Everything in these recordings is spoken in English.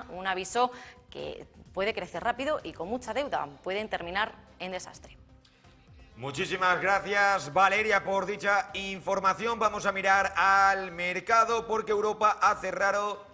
un aviso que puede crecer rápido y con mucha deuda. Pueden terminar en desastre. Muchísimas gracias, Valeria, por dicha información. Vamos a mirar al mercado porque Europa ha cerrado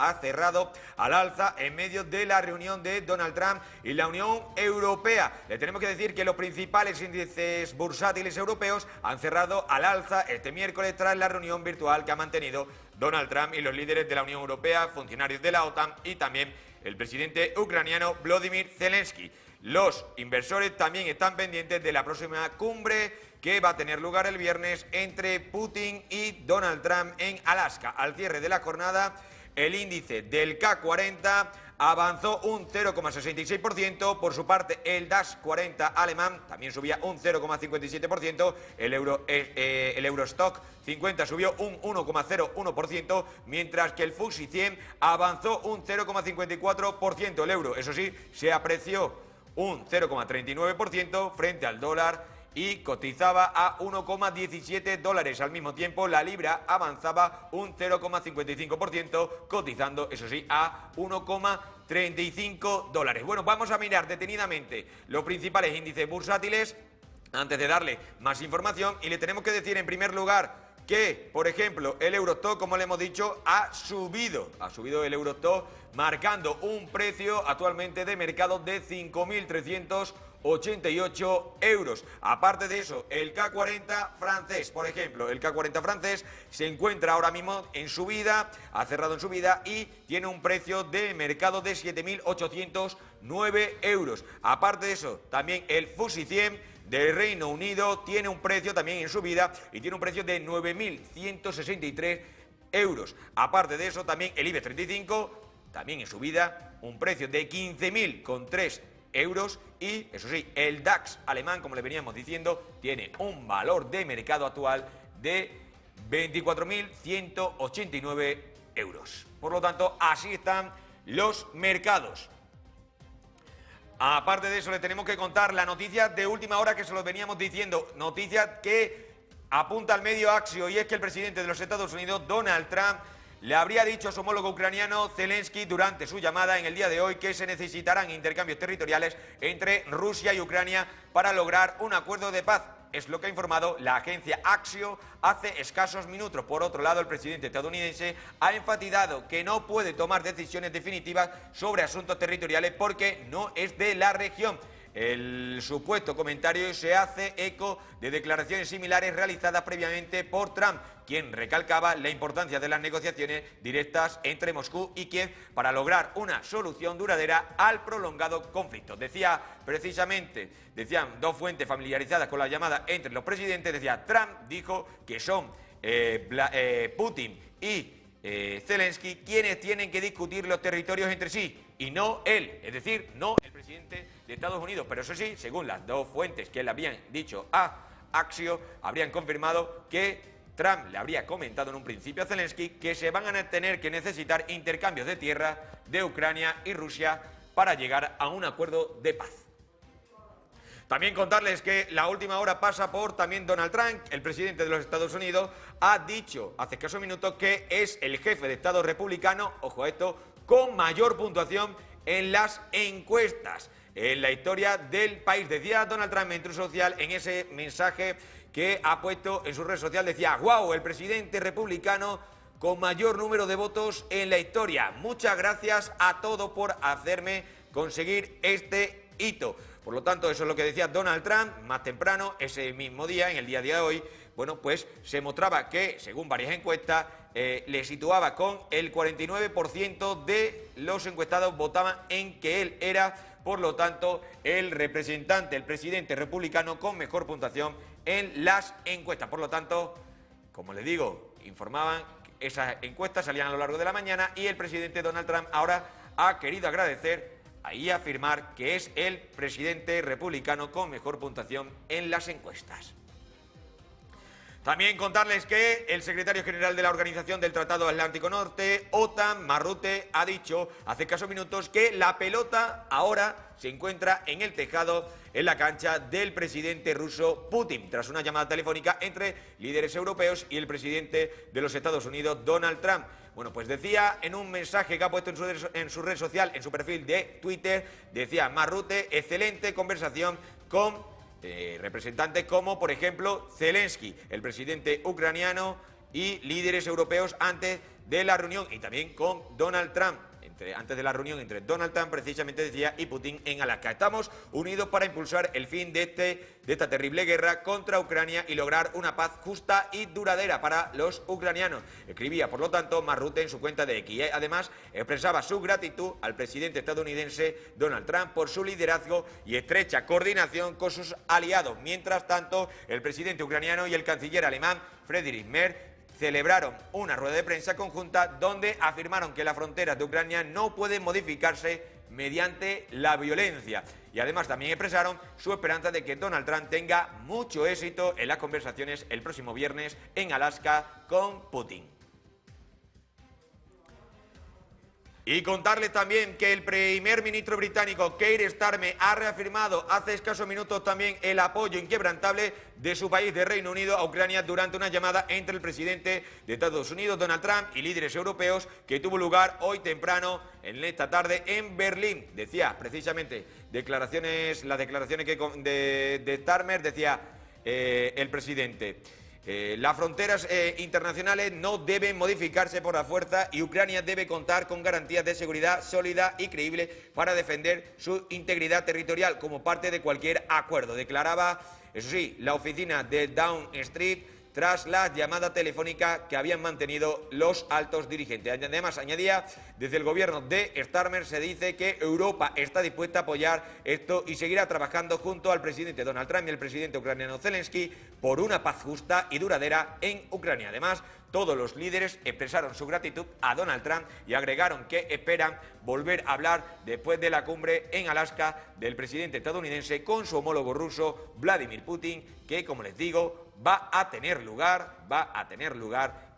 al alza en medio de la reunión de Donald Trump y la Unión Europea. Le tenemos que decir que los principales índices bursátiles europeos han cerrado al alza este miércoles tras la reunión virtual que ha mantenido Donald Trump y los líderes de la Unión Europea, funcionarios de la OTAN y también el presidente ucraniano Volodímir Zelensky. Los inversores también están pendientes de la próxima cumbre que va a tener lugar el viernes entre Putin y Donald Trump en Alaska. Al cierre de la jornada, el índice del K40 avanzó un 0,66%, por su parte el DAX 40 alemán también subía un 0,57%, el Eurostock 50 subió un 1,01%, mientras que el FTSE 100 avanzó un 0,54%. El euro, eso sí, se apreció un 0,39% frente al dólar y cotizaba a 1,17 dólares. Al mismo tiempo, la libra avanzaba un 0,55%, cotizando, eso sí, a 1,35 dólares. Bueno, vamos a mirar detenidamente los principales índices bursátiles antes de darle más información, y le tenemos que decir en primer lugar que, por ejemplo, el Eurostock, como le hemos dicho, ha subido el Eurostock, marcando un precio actualmente de mercado de 5.388 euros. Aparte de eso, el K40 francés, por ejemplo, el K40 francés se encuentra ahora mismo en subida, ha cerrado en subida y tiene un precio de mercado de 7.809 euros. Aparte de eso, también el FTSE 100 del Reino Unido tiene un precio también en subida y tiene un precio de 9.163 euros. Aparte de eso, también el IBEX 35, también en subida, un precio de 15.003 euros. Y, eso sí, el DAX alemán, como le veníamos diciendo, tiene un valor de mercado actual de 24.189 euros. Por lo tanto, así están los mercados. Aparte de eso, le tenemos que contar la noticia de última hora que se los veníamos diciendo, noticia que apunta al medio Axio, y es que el presidente de los Estados Unidos, Donald Trump, le habría dicho a su homólogo ucraniano Zelensky durante su llamada en el día de hoy que se necesitarán intercambios territoriales entre Rusia y Ucrania para lograr un acuerdo de paz. Es lo que ha informado la agencia Axio hace escasos minutos. Por otro lado, el presidente estadounidense ha enfatizado que no puede tomar decisiones definitivas sobre asuntos territoriales porque no es de la región. El supuesto comentario se hace eco de declaraciones similares realizadas previamente por Trump, quien recalcaba la importancia de las negociaciones directas entre Moscú y Kiev para lograr una solución duradera al prolongado conflicto. Decían dos fuentes familiarizadas con la llamada entre los presidentes, Trump dijo que son Putin y Zelensky quienes tienen que discutir los territorios entre sí y no él, es decir, no el presidente de Estados Unidos. Pero eso sí, según las dos fuentes que le habían dicho a Axio, habrían confirmado que Trump le habría comentado en un principio a Zelensky que se van a tener que necesitar intercambios de tierra de Ucrania y Rusia para llegar a un acuerdo de paz. También contarles que la última hora pasa por también Donald Trump. El presidente de los Estados Unidos ha dicho hace escasos minutos que es el jefe de Estado republicano, ojo a esto, con mayor puntuación en las encuestas en la historia del país. Decía Donald Trump en Truth Social, en ese mensaje que ha puesto en su red social, decía: "Wow, el presidente republicano con mayor número de votos en la historia. Muchas gracias a todos por hacerme conseguir este hito". Por lo tanto, eso es lo que decía Donald Trump. Más temprano, ese mismo día, en el día de hoy, bueno, pues se mostraba que, según varias encuestas, le situaba con el 49% de los encuestados votaban en que él era, por lo tanto, el representante, el presidente republicano con mejor puntuación en las encuestas. Por lo tanto, como les digo, informaban que esas encuestas salían a lo largo de la mañana y el presidente Donald Trump ahora ha querido agradecer y afirmar que es el presidente republicano con mejor puntuación en las encuestas. También contarles que el secretario general de la Organización del Tratado Atlántico Norte, OTAN, Mark Rutte, ha dicho hace escasos minutos que la pelota ahora se encuentra en el tejado, en la cancha del presidente ruso Putin, tras una llamada telefónica entre líderes europeos y el presidente de los Estados Unidos, Donald Trump. Bueno, pues decía en un mensaje que ha puesto en su red social, en su perfil de Twitter, decía Mark Rutte, excelente conversación con representantes como, por ejemplo, Zelensky, el presidente ucraniano, y líderes europeos antes de la reunión, y también con Donald Trump. Antes de la reunión entre Donald Trump, precisamente decía, y Putin en Alaska. Estamos unidos para impulsar el fin de esta terrible guerra contra Ucrania y lograr una paz justa y duradera para los ucranianos. Escribía, por lo tanto, Mark Rutte en su cuenta de X. Además, expresaba su gratitud al presidente estadounidense Donald Trump por su liderazgo y estrecha coordinación con sus aliados. Mientras tanto, el presidente ucraniano y el canciller alemán Friedrich Merz celebraron una rueda de prensa conjunta donde afirmaron que las fronteras de Ucrania no pueden modificarse mediante la violencia. Y además también expresaron su esperanza de que Donald Trump tenga mucho éxito en las conversaciones el próximo viernes en Alaska con Putin. Y contarles también que el primer ministro británico Keir Starmer ha reafirmado hace escasos minutos también el apoyo inquebrantable de su país, de Reino Unido, a Ucrania durante una llamada entre el presidente de Estados Unidos, Donald Trump, y líderes europeos que tuvo lugar hoy temprano, en esta tarde, en Berlín. Decía precisamente las declaraciones de Starmer, decía el presidente. Las fronteras internacionales no deben modificarse por la fuerza y Ucrania debe contar con garantías de seguridad sólida y creíble para defender su integridad territorial como parte de cualquier acuerdo, declaraba, eso sí, la oficina de Downing Street tras la llamada telefónica que habían mantenido los altos dirigentes. Además, añadía, desde el gobierno de Starmer se dice que Europa está dispuesta a apoyar esto y seguirá trabajando junto al presidente Donald Trump y el presidente ucraniano Zelensky por una paz justa y duradera en Ucrania. Además, todos los líderes expresaron su gratitud a Donald Trump y agregaron que esperan volver a hablar después de la cumbre en Alaska del presidente estadounidense con su homólogo ruso Vladimir Putin, que, como les digo, va a tener lugar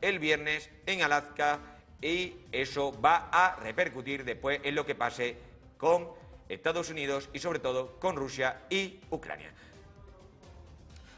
el viernes en Alaska, y eso va a repercutir después en lo que pase con Estados Unidos y sobre todo con Rusia y Ucrania.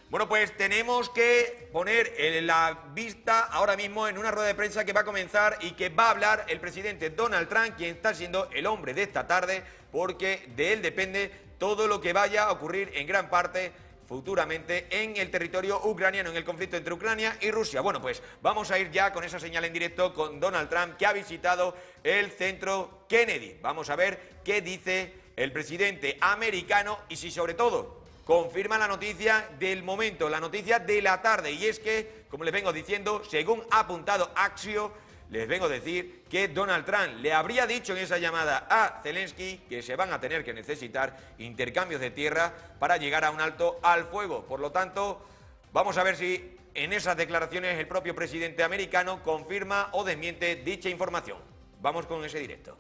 Bueno, pues tenemos que poner la vista ahora mismo en una rueda de prensa que va a comenzar y que va a hablar el presidente Donald Trump, quien está siendo el hombre de esta tarde, porque de él depende todo lo que vaya a ocurrir en gran parte futuramente en el territorio ucraniano, en el conflicto entre Ucrania y Rusia. Bueno, pues vamos a ir ya con esa señal en directo con Donald Trump, que ha visitado el centro Kennedy. Vamos a ver qué dice el presidente americano y si sobre todo confirma la noticia del momento, la noticia de la tarde. Y es que, como les vengo diciendo, según ha apuntado Axios, les vengo a decir que Donald Trump le habría dicho en esa llamada a Zelensky que se van a tener que necesitar intercambios de tierra para llegar a un alto al fuego. Por lo tanto, vamos a ver si en esas declaraciones el propio presidente americano confirma o desmiente dicha información. Vamos con ese directo.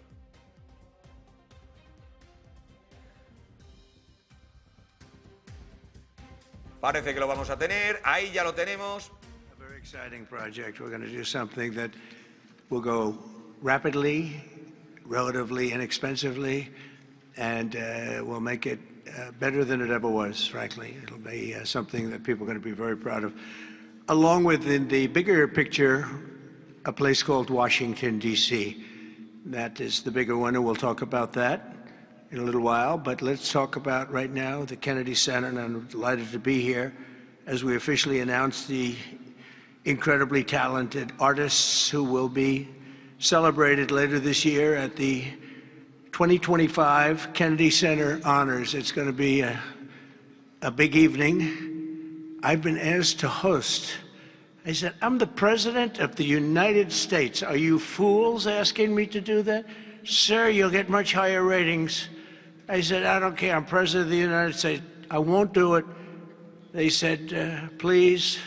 Parece que lo vamos a tener, ahí ya lo tenemos. A very exciting project. We're going to do something that will go rapidly, relatively inexpensively, and we'll make it better than it ever was, frankly. It'll be something that people are going to be very proud of. Along with, in the bigger picture, a place called Washington, D.C. That is the bigger one, and we'll talk about that in a little while. But let's talk about right now the Kennedy Center, and I'm delighted to be here as we officially announce the incredibly talented artists who will be celebrated later this year at the 2025 Kennedy Center Honors. It's going to be a big evening. I've been asked to host. I said, I'm the President of the United States. Are you fools asking me to do that? Sir, you'll get much higher ratings. I said, I don't care. I'm President of the United States. I won't do it. They said, please.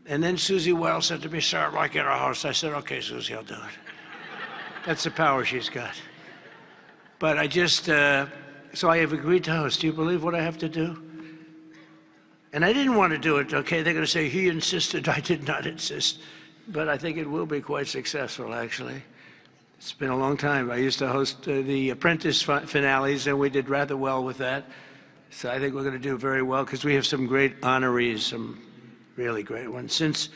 And then Susie Wells said to me, sir, I'd like you to host. I said, okay, Susie, I'll do it. That's the power she's got. But I just, so I have agreed to host. Do you believe what I have to do? And I didn't want to do it, okay? They're going to say, he insisted. I did not insist. But I think it will be quite successful, actually. It's been a long time. I used to host the Apprentice finales, and we did rather well with that. So I think we're going to do very well because we have some great honorees, some really great ones. Since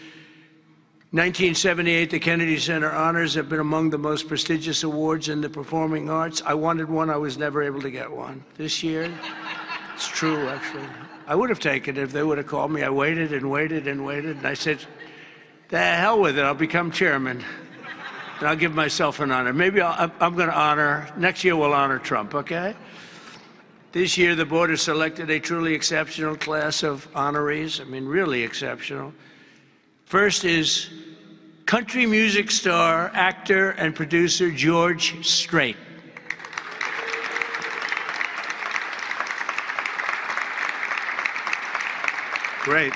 1978, the Kennedy Center Honors have been among the most prestigious awards in the performing arts. I wanted one. I was never able to get one. This year, it's true, actually. I would have taken it if they would have called me. I waited and waited and waited, and I said, the hell with it. I'll become chairman, and I'll give myself an honor. Maybe I'm going to honor, next year we'll honor Trump, okay? This year, the board has selected a truly exceptional class of honorees. I mean, really exceptional. First is country music star, actor, and producer George Strait. Great.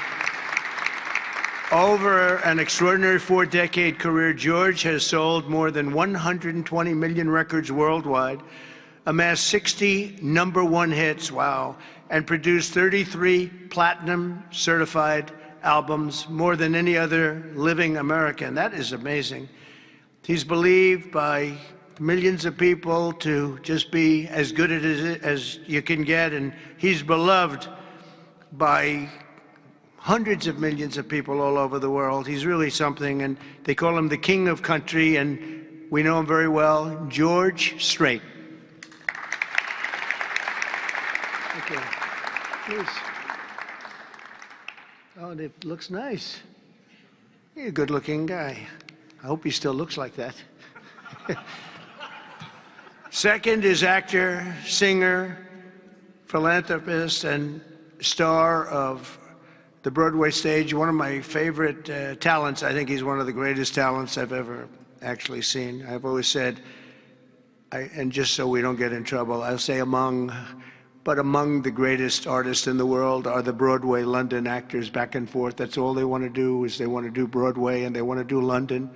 Over an extraordinary 4-decade career, George has sold more than 120 million records worldwide, amassed 60 #1 hits, wow, and produced 33 platinum certified albums, more than any other living American. That is amazing. He's believed by millions of people to just be as good as you can get, and he's beloved by hundreds of millions of people all over the world. He's really something, and they call him the king of country, and we know him very well, George Strait. Okay. Please. Oh, and it looks nice. You're a good-looking guy. I hope he still looks like that. Second is actor, singer, philanthropist, and star of the Broadway stage. One of my favorite talents. I think he's one of the greatest talents I've ever actually seen. I've always said, and just so we don't get in trouble, I'll say among the greatest artists in the world are the Broadway London actors, back and forth. That's all they want to do, is they want to do Broadway and they want to do London.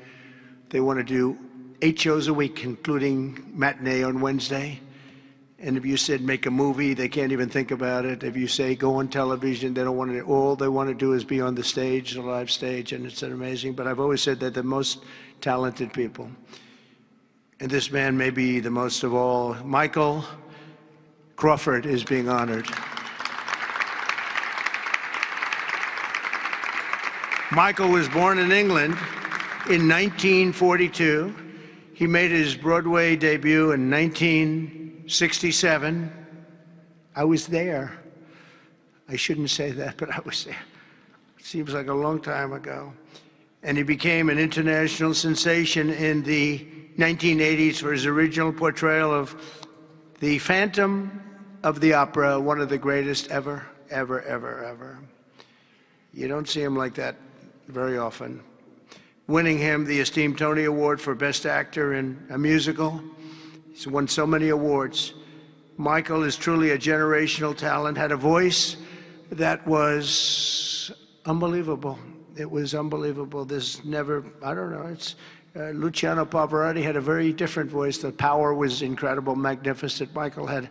They want to do 8 shows a week, including matinee on Wednesday. And if you said make a movie, they can't even think about it. If you say go on television, they don't want to. All they want to do is be on the stage, the live stage, and it's amazing. But I've always said that the most talented people. And this man may be the most of all. Michael Crawford is being honored. Michael was born in England in 1942. He made his Broadway debut in 1967. I was there. I shouldn't say that, but I was there. It seems like a long time ago. And he became an international sensation in the 1980s for his original portrayal of the Phantom of the Opera, one of the greatest ever, ever, ever, ever. You don't see him like that very often. Winning him the esteemed Tony Award for Best Actor in a Musical. He's won so many awards. Michael is truly a generational talent, had a voice that was unbelievable. It was unbelievable. There's never, I don't know, it's, Luciano Pavarotti had a very different voice. The power was incredible, magnificent. Michael had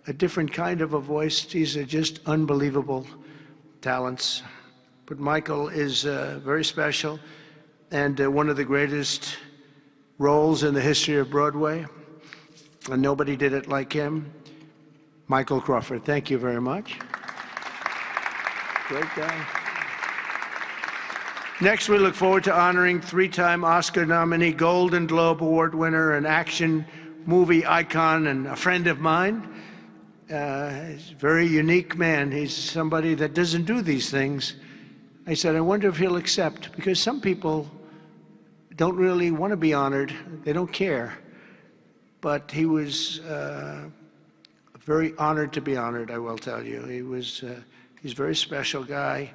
a different kind of a voice. These are just unbelievable talents. But Michael is very special and one of the greatest roles in the history of Broadway. And nobody did it like him. Michael Crawford, thank you very much. Great guy. Next, we look forward to honoring 3-time Oscar nominee, Golden Globe Award winner, an action movie icon, and a friend of mine. He's a very unique man. He's somebody that doesn't do these things. I said, I wonder if he'll accept, because some people don't really want to be honored. They don't care. But he was very honored to be honored, I will tell you. He's a very special guy.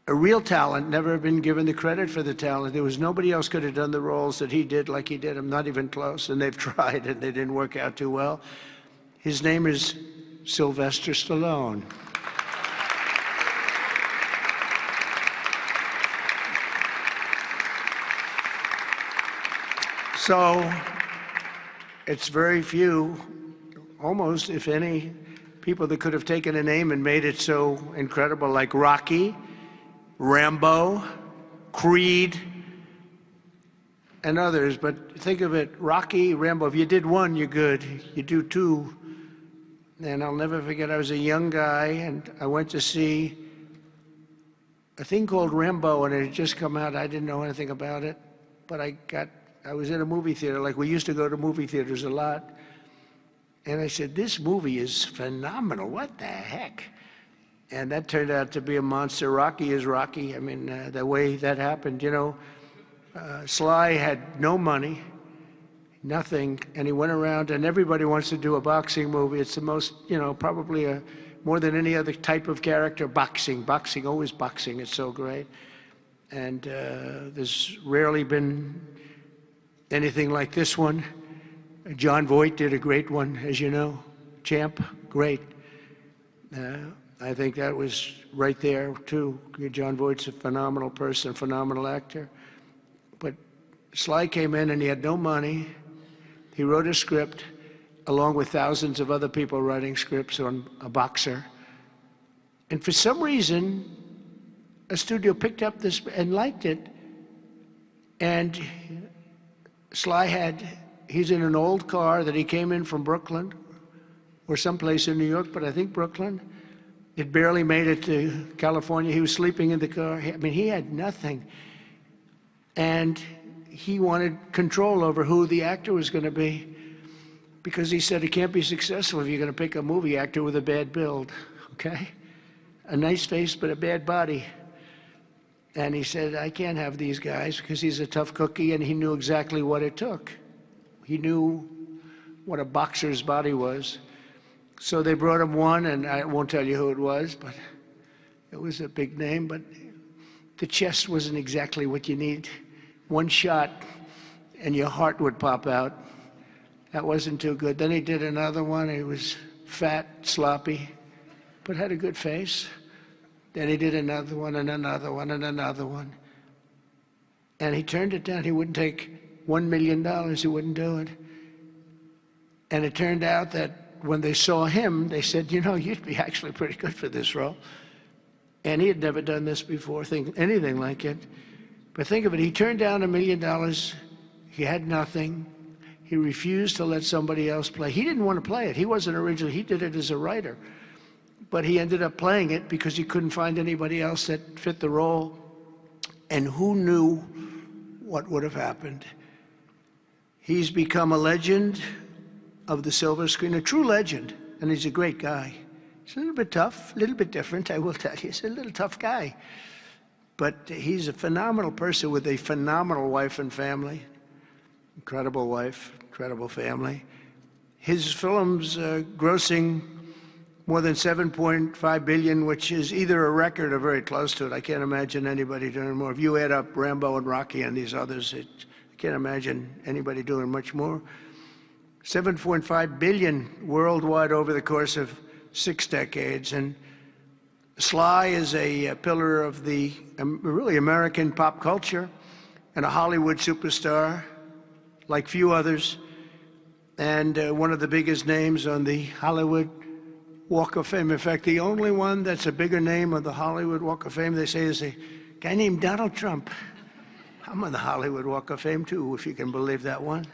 A real talent, never been given the credit for the talent. There was nobody else could have done the roles that he did like he did. I'm not even close, and they've tried, and they didn't work out too well. His name is Sylvester Stallone. So it's very few, almost, if any, people that could have taken a name and made it so incredible, like Rocky, Rambo, Creed, and others. But think of it, Rocky, Rambo, if you did one, you're good. You do two. And I'll never forget, I was a young guy, and I went to see a thing called Rambo, and it had just come out. I didn't know anything about it, but I was in a movie theater, like we used to go to movie theaters a lot, and I said, this movie is phenomenal, what the heck? And that turned out to be a monster. Rocky is Rocky. I mean, the way that happened, you know, Sly had no money, nothing, and he went around, and everybody wants to do a boxing movie. It's the most, you know, probably more than any other type of character, boxing, always boxing, it's so great. And there's rarely been anything like this one. John Voight did a great one, as you know. Champ, great. I think that was right there, too. John Voight's a phenomenal person, phenomenal actor. But Sly came in and he had no money. He wrote a script, along with thousands of other people writing scripts on a boxer. And for some reason, a studio picked up this and liked it. And Sly he's in an old car that he came in from Brooklyn, or someplace in New York, but I think Brooklyn. It barely made it to California. He was sleeping in the car. I mean, he had nothing. And he wanted control over who the actor was going to be, because he said it can't be successful if you're going to pick a movie actor with a bad build, okay? A nice face, but a bad body. And he said, I can't have these guys, because he's a tough cookie, and he knew exactly what it took. He knew what a boxer's body was. So they brought him one, and I won't tell you who it was, but it was a big name, but the chest wasn't exactly what you need. One shot, and your heart would pop out. That wasn't too good. Then he did another one. He was fat, sloppy, but had a good face. Then he did another one, and another one, and another one. And he turned it down. He wouldn't take $1 million. He wouldn't do it. And it turned out that when they saw him, they said, you know, you'd be actually pretty good for this role. And he had never done this before, anything like it. But think of it, he turned down $1 million. He had nothing. He refused to let somebody else play. He didn't want to play it. He wasn't originally, he did it as a writer. But he ended up playing it because he couldn't find anybody else that fit the role. And who knew what would have happened? He's become a legend of the silver screen, a true legend, and he's a great guy. He's a little bit tough, a little bit different, I will tell you. He's a little tough guy. But he's a phenomenal person with a phenomenal wife and family. Incredible wife, incredible family. His film's grossing more than $7.5 billion, which is either a record or very close to it. I can't imagine anybody doing more. If you add up Rambo and Rocky and these others, I can't imagine anybody doing much more. 7.5 billion worldwide over the course of 6 decades. And Sly is a pillar of the really American pop culture and a Hollywood superstar like few others, and one of the biggest names on the Hollywood Walk of Fame. In fact, the only one that's a bigger name on the Hollywood Walk of Fame, they say, is a guy named Donald Trump. I'm on the Hollywood Walk of Fame too, if you can believe that one.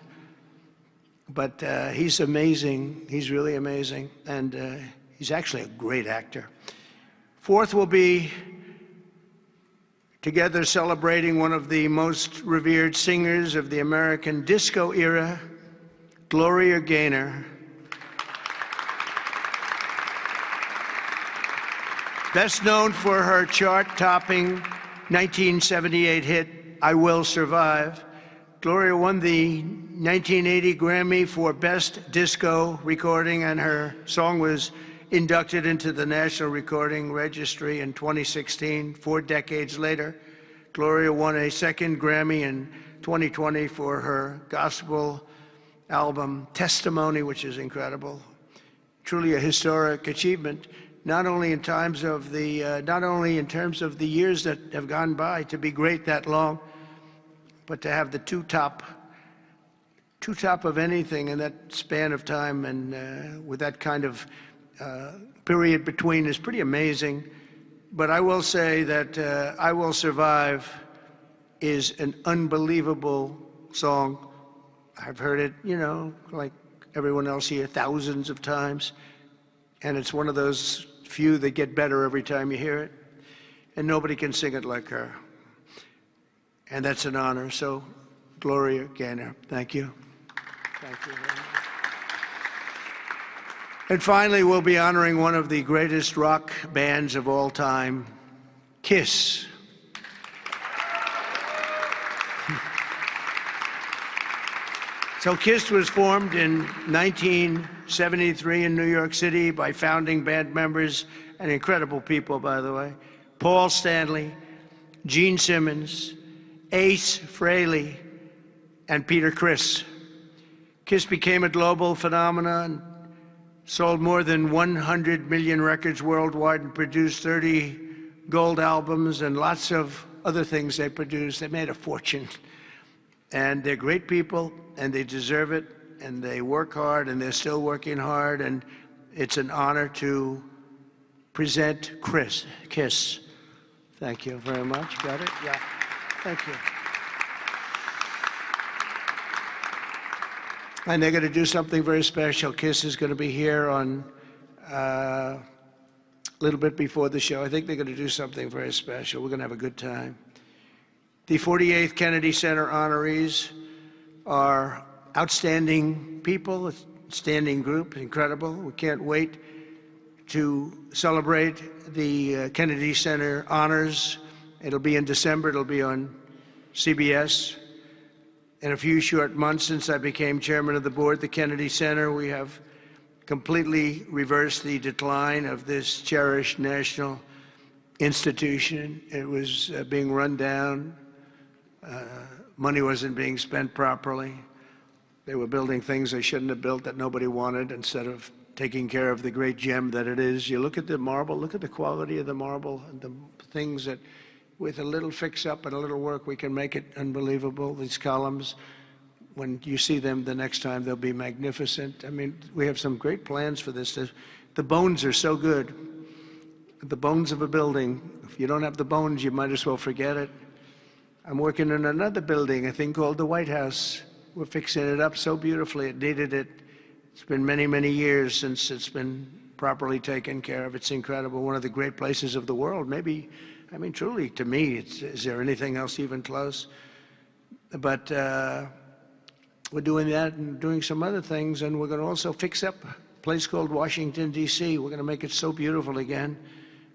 But he's amazing. He's really amazing. And he's actually a great actor. Fourth will be together celebrating one of the most revered singers of the American disco era, Gloria Gaynor. Best known for her chart-topping 1978 hit, I Will Survive. Gloria won the 1980 Grammy for Best Disco Recording, and her song was inducted into the National Recording Registry in 2016. 4 decades later, Gloria won a second Grammy in 2020 for her gospel album, Testimony, which is incredible. Truly a historic achievement, not only in terms of the years that have gone by to be great that long, but to have the two top of anything in that span of time, and with that kind of period between, is pretty amazing. But I will say that I Will Survive is an unbelievable song. I've heard it, you know, like everyone else here, thousands of times. And it's one of those few that get better every time you hear it. and nobody can sing it like her. And that's an honor. So, Gloria Gaynor, thank you. Thank you very much. And finally, we'll be honoring one of the greatest rock bands of all time, KISS. So KISS was formed in 1973 in New York City by founding band members, and incredible people, by the way, Paul Stanley, Gene Simmons, Ace Frehley, and Peter Criss. KISS became a global phenomenon, sold more than 100 million records worldwide, and produced 30 gold albums and lots of other things they produced. They made a fortune. And they're great people, and they deserve it, and they work hard, and they're still working hard, and it's an honor to present KISS. Thank you very much. Got it? Yeah. Thank you. And they're going to do something very special. KISS is going to be here on a little bit before the show. I think they're going to do something very special. We're going to have a good time. The 48th Kennedy Center honorees are outstanding people, a standing group, incredible. We can't wait to celebrate the Kennedy Center honors. It'll be in December. It'll be on CBS. In a few short months since I became chairman of the board at the Kennedy Center, we have completely reversed the decline of this cherished national institution. It was being run down. Money wasn't being spent properly. They were building things they shouldn't have built that nobody wanted instead of taking care of the great gem that it is. You look at the marble, look at the quality of the marble, and the things that with a little fix-up and a little work, we can make it unbelievable. These columns, when you see them the next time, they'll be magnificent. I mean, we have some great plans for this. The bones are so good. The bones of a building, if you don't have the bones, you might as well forget it. I'm working on another building, a thing called the White House. We're fixing it up so beautifully. It needed it. It's been many, many years since it's been properly taken care of. It's incredible. One of the great places of the world. Maybe, I mean, truly, to me, is there anything else even close? But we're doing that and doing some other things, and we're going to also fix up a place called Washington, D.C. We're going to make it so beautiful again.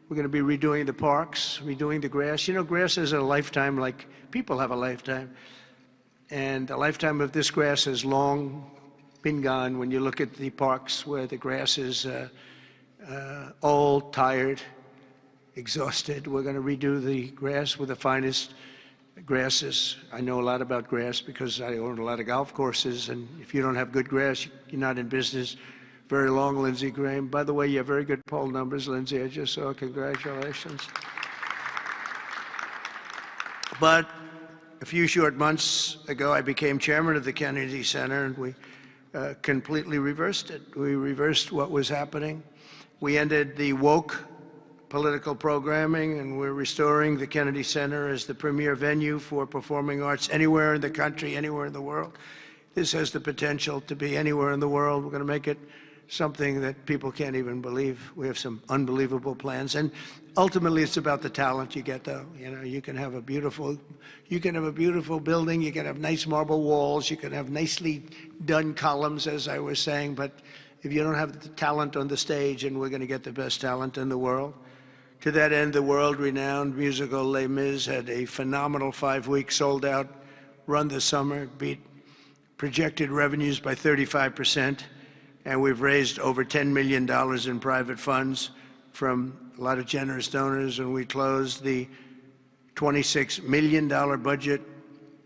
We're going to be redoing the parks, redoing the grass. You know, grass is a lifetime like people have a lifetime. And the lifetime of this grass has long been gone when you look at the parks where the grass is old, tired, exhausted. We're going to redo the grass with the finest grasses. I know a lot about grass because I own a lot of golf courses, and if you don't have good grass, you're not in business very long, Lindsey Graham. By the way, you have very good poll numbers, Lindsey. I just saw. Congratulations. But a few short months ago, I became chairman of the Kennedy Center, and we completely reversed it. We reversed what was happening. We ended the woke political programming, and we're restoring the Kennedy Center as the premier venue for performing arts anywhere in the country, anywhere in the world. This has the potential to be anywhere in the world. We're going to make it something that people can't even believe. We have some unbelievable plans, and ultimately it's about the talent you get, though. You know, you can have a beautiful building, you can have nice marble walls, you can have nicely done columns, as I was saying, but if you don't have the talent on the stage, and we're going to get the best talent in the world. To that end, the world-renowned musical Les Mis had a phenomenal 5-week sold-out run this summer, beat projected revenues by 35%, and we've raised over $10 million in private funds from a lot of generous donors, and we closed the $26 million budget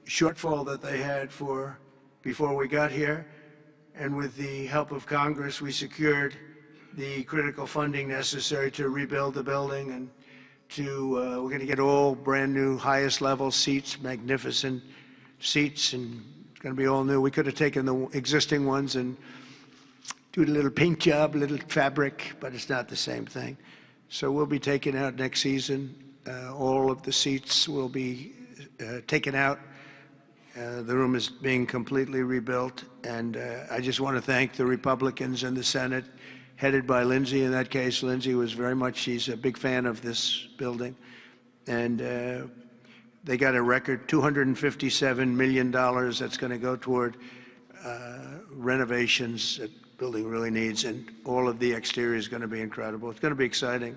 shortfall that they had before we got here. And with the help of Congress, we secured the critical funding necessary to rebuild the building, and we're going to get all brand new, highest level seats, magnificent seats, and it's going to be all new. We could have taken the existing ones and do a little paint job, a little fabric, but it's not the same thing. So we'll be taking out next season. All of the seats will be taken out. The room is being completely rebuilt, and I just want to thank the Republicans in the Senate, headed by Lindsey. In that case, Lindsey was she's a big fan of this building, And they got a record $257 million that's going to go toward renovations that building really needs, and all of the exterior is going to be incredible. It's going to be exciting.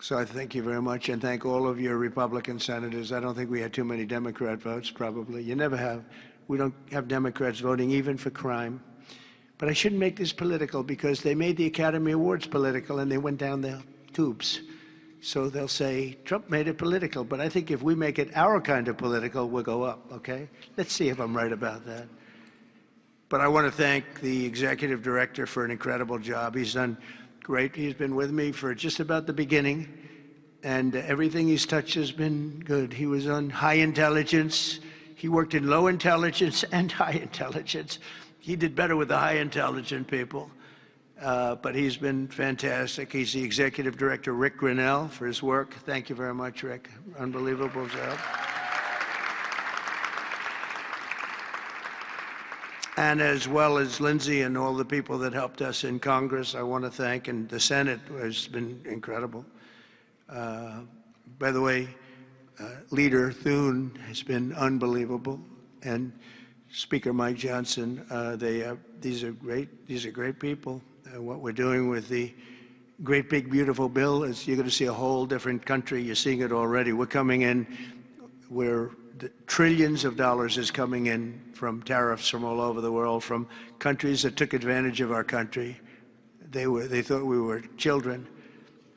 So I thank you very much, and thank all of your Republican senators. I don't think we had too many Democrat votes, probably. You never have. We don't have Democrats voting even for crime. But I shouldn't make this political, because they made the Academy Awards political and they went down the tubes. So they'll say, Trump made it political. But I think if we make it our kind of political, we'll go up, okay? Let's see if I'm right about that. But I want to thank the executive director for an incredible job. He's done great. He's been with me for just about the beginning, and everything he's touched has been good. He was on high intelligence. He worked in low intelligence and high intelligence. He did better with the high intelligent people, but he's been fantastic. He's the executive director, Rick Grinnell, for his work. Thank you very much, Rick. Unbelievable job. And as well as Lindsey and all the people that helped us in Congress, I want to thank, and the Senate has been incredible. By the way, Leader Thune has been unbelievable, and Speaker Mike Johnson. These are great people. What we're doing with the great big beautiful bill is you're going to see a whole different country. You're seeing it already. We're coming in where the trillions of dollars is coming in from tariffs from all over the world, from countries that took advantage of our country. They thought we were children.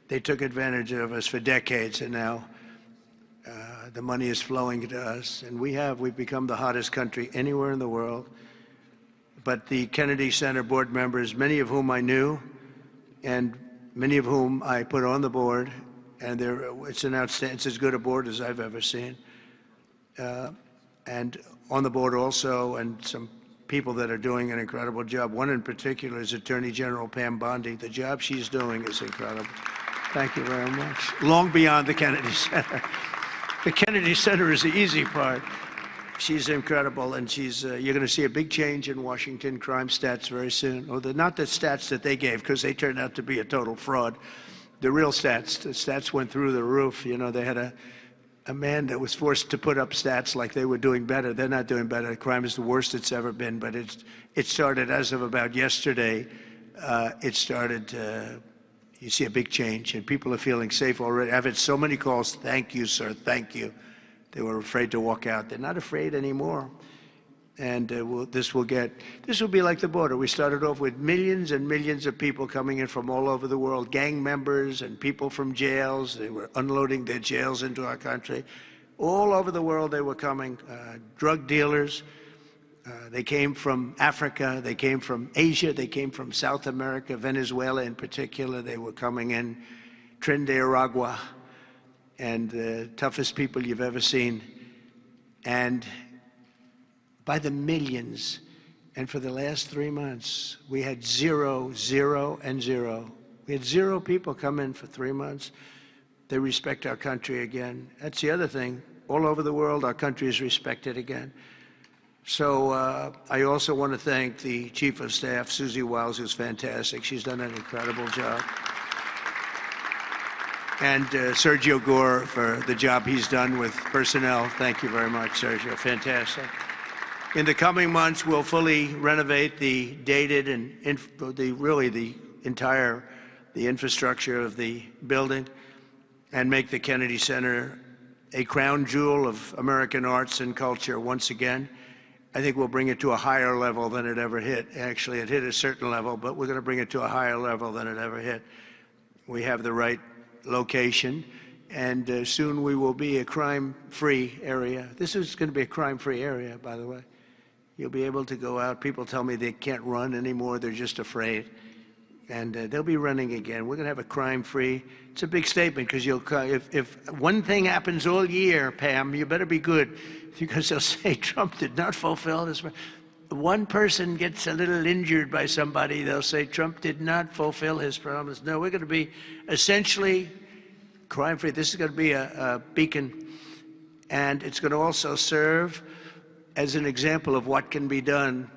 They took advantage of us for decades, and now the money is flowing to us, and we've become the hottest country anywhere in the world. But the Kennedy Center board members, many of whom I knew, and many of whom I put on the board, and it's as good a board as I've ever seen. And on the board also, and some people that are doing an incredible job. One in particular is Attorney General Pam Bondi. The job she's doing is incredible. Thank you very much. Long beyond the Kennedy Center. The Kennedy Center is the easy part. She's incredible, and you're going to see a big change in Washington crime stats very soon. Or not the stats that they gave, because they turned out to be a total fraud. The real stats, the stats went through the roof. You know, they had a man that was forced to put up stats like they were doing better. They're not doing better. Crime is the worst it's ever been, but it started as of about yesterday. You see a big change, and people are feeling safe already. I've had so many calls, thank you, sir, thank you. They were afraid to walk out. They're not afraid anymore. And this will be like the border. We started off with millions and millions of people coming in from all over the world, gang members and people from jails. They were unloading their jails into our country. All over the world they were coming, drug dealers. They came from Africa, they came from Asia, they came from South America, Venezuela in particular. They were coming in, Trinidad, and the toughest people you've ever seen. And by the millions. And for the last 3 months, we had 0, 0, and 0. We had 0 people come in for 3 months. They respect our country again. That's the other thing. All over the world, our country is respected again. So I also want to thank the Chief of Staff, Susie Wiles, who's fantastic. She's done an incredible job. And Sergio Gore for the job he's done with personnel. Thank you very much, Sergio. Fantastic. In the coming months, we'll fully renovate the dated and the infrastructure of the building, and make the Kennedy Center a crown jewel of American arts and culture once again. I think we'll bring it to a higher level than it ever hit. Actually, it hit a certain level, but we're going to bring it to a higher level than it ever hit. We have the right location, and soon we will be a crime-free area. This is going to be a crime-free area, by the way. You'll be able to go out. People tell me they can't run anymore. They're just afraid. And they'll be running again. We're going to have a crime-free. It's a big statement, because if one thing happens all year, Pam, you better be good, because they'll say Trump did not fulfill this. One person gets a little injured by somebody, they'll say Trump did not fulfill his promise. No, we're going to be essentially crime-free. This is going to be a beacon, and it's going to also serve as an example of what can be done.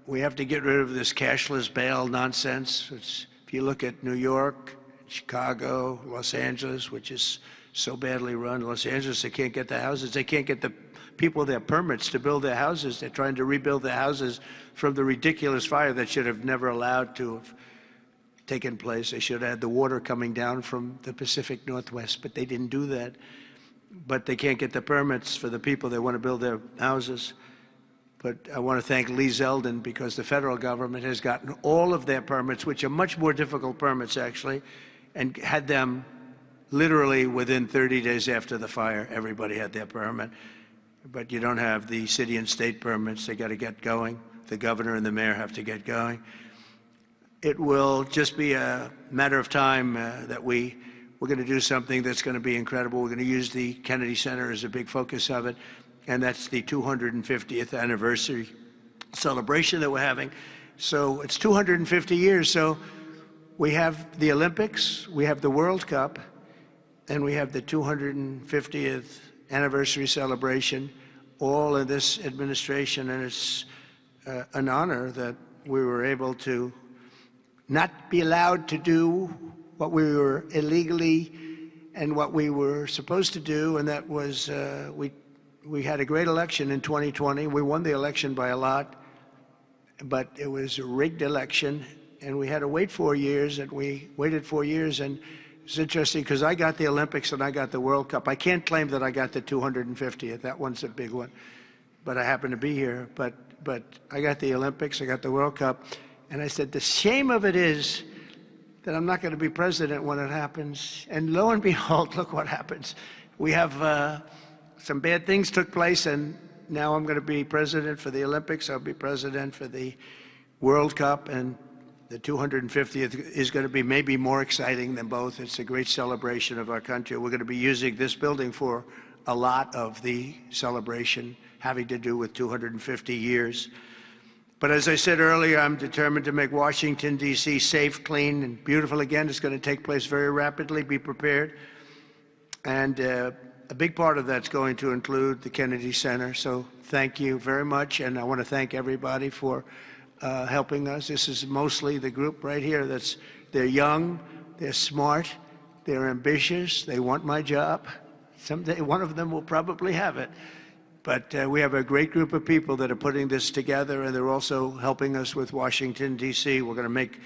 We have to get rid of this cashless bail nonsense. If you look at New York, Chicago, Los Angeles, which is so badly run. Los Angeles, they can't get the houses. They can't get the people their permits to build their houses. They're trying to rebuild their houses from the ridiculous fire that should have never allowed to have taken place. They should have had the water coming down from the Pacific Northwest, but they didn't do that. But they can't get the permits for the people that want to build their houses. But I want to thank Lee Zeldin, because the federal government has gotten all of their permits, which are much more difficult permits actually, and had them literally within 30 days after the fire. Everybody had their permit. But you don't have the city and state permits. They got to get going. The governor and the mayor have to get going. It will just be a matter of time that we're going to do something that's going to be incredible. We're going to use the Kennedy Center as a big focus of it, and that's the 250th anniversary celebration that we're having. So it's 250 years. So we have the Olympics, we have the World Cup, and we have the 250th anniversary celebration, all in this administration, and it's an honor that we were able to not be allowed to do what we were illegally and what we were supposed to do, and that was we had a great election in 2020. We won the election by a lot, but it was a rigged election, and we had to wait 4 years, and we waited 4 years, and it's interesting because I got the Olympics and I got the World Cup. I can't claim that I got the 250th. That one's a big one, but I happen to be here. But I got the Olympics, I got the World Cup, and I said the shame of it is that I'm not going to be president when it happens. And lo and behold, look what happens. We have some bad things took place, and now I'm going to be president for the Olympics. I'll be president for the World Cup, and the 250th is going to be maybe more exciting than both. It's a great celebration of our country. We're going to be using this building for a lot of the celebration having to do with 250 years. But as I said earlier, I'm determined to make Washington, D.C. safe, clean, and beautiful again. It's going to take place very rapidly. Be prepared. And a big part of that's going to include the Kennedy Center. So thank you very much. And I want to thank everybody for helping us. This is mostly the group right here they're young, they're smart, they're ambitious, they want my job. Someday one of them will probably have it. But we have a great group of people that are putting this together, and they're also helping us with Washington, D.C. We're going to make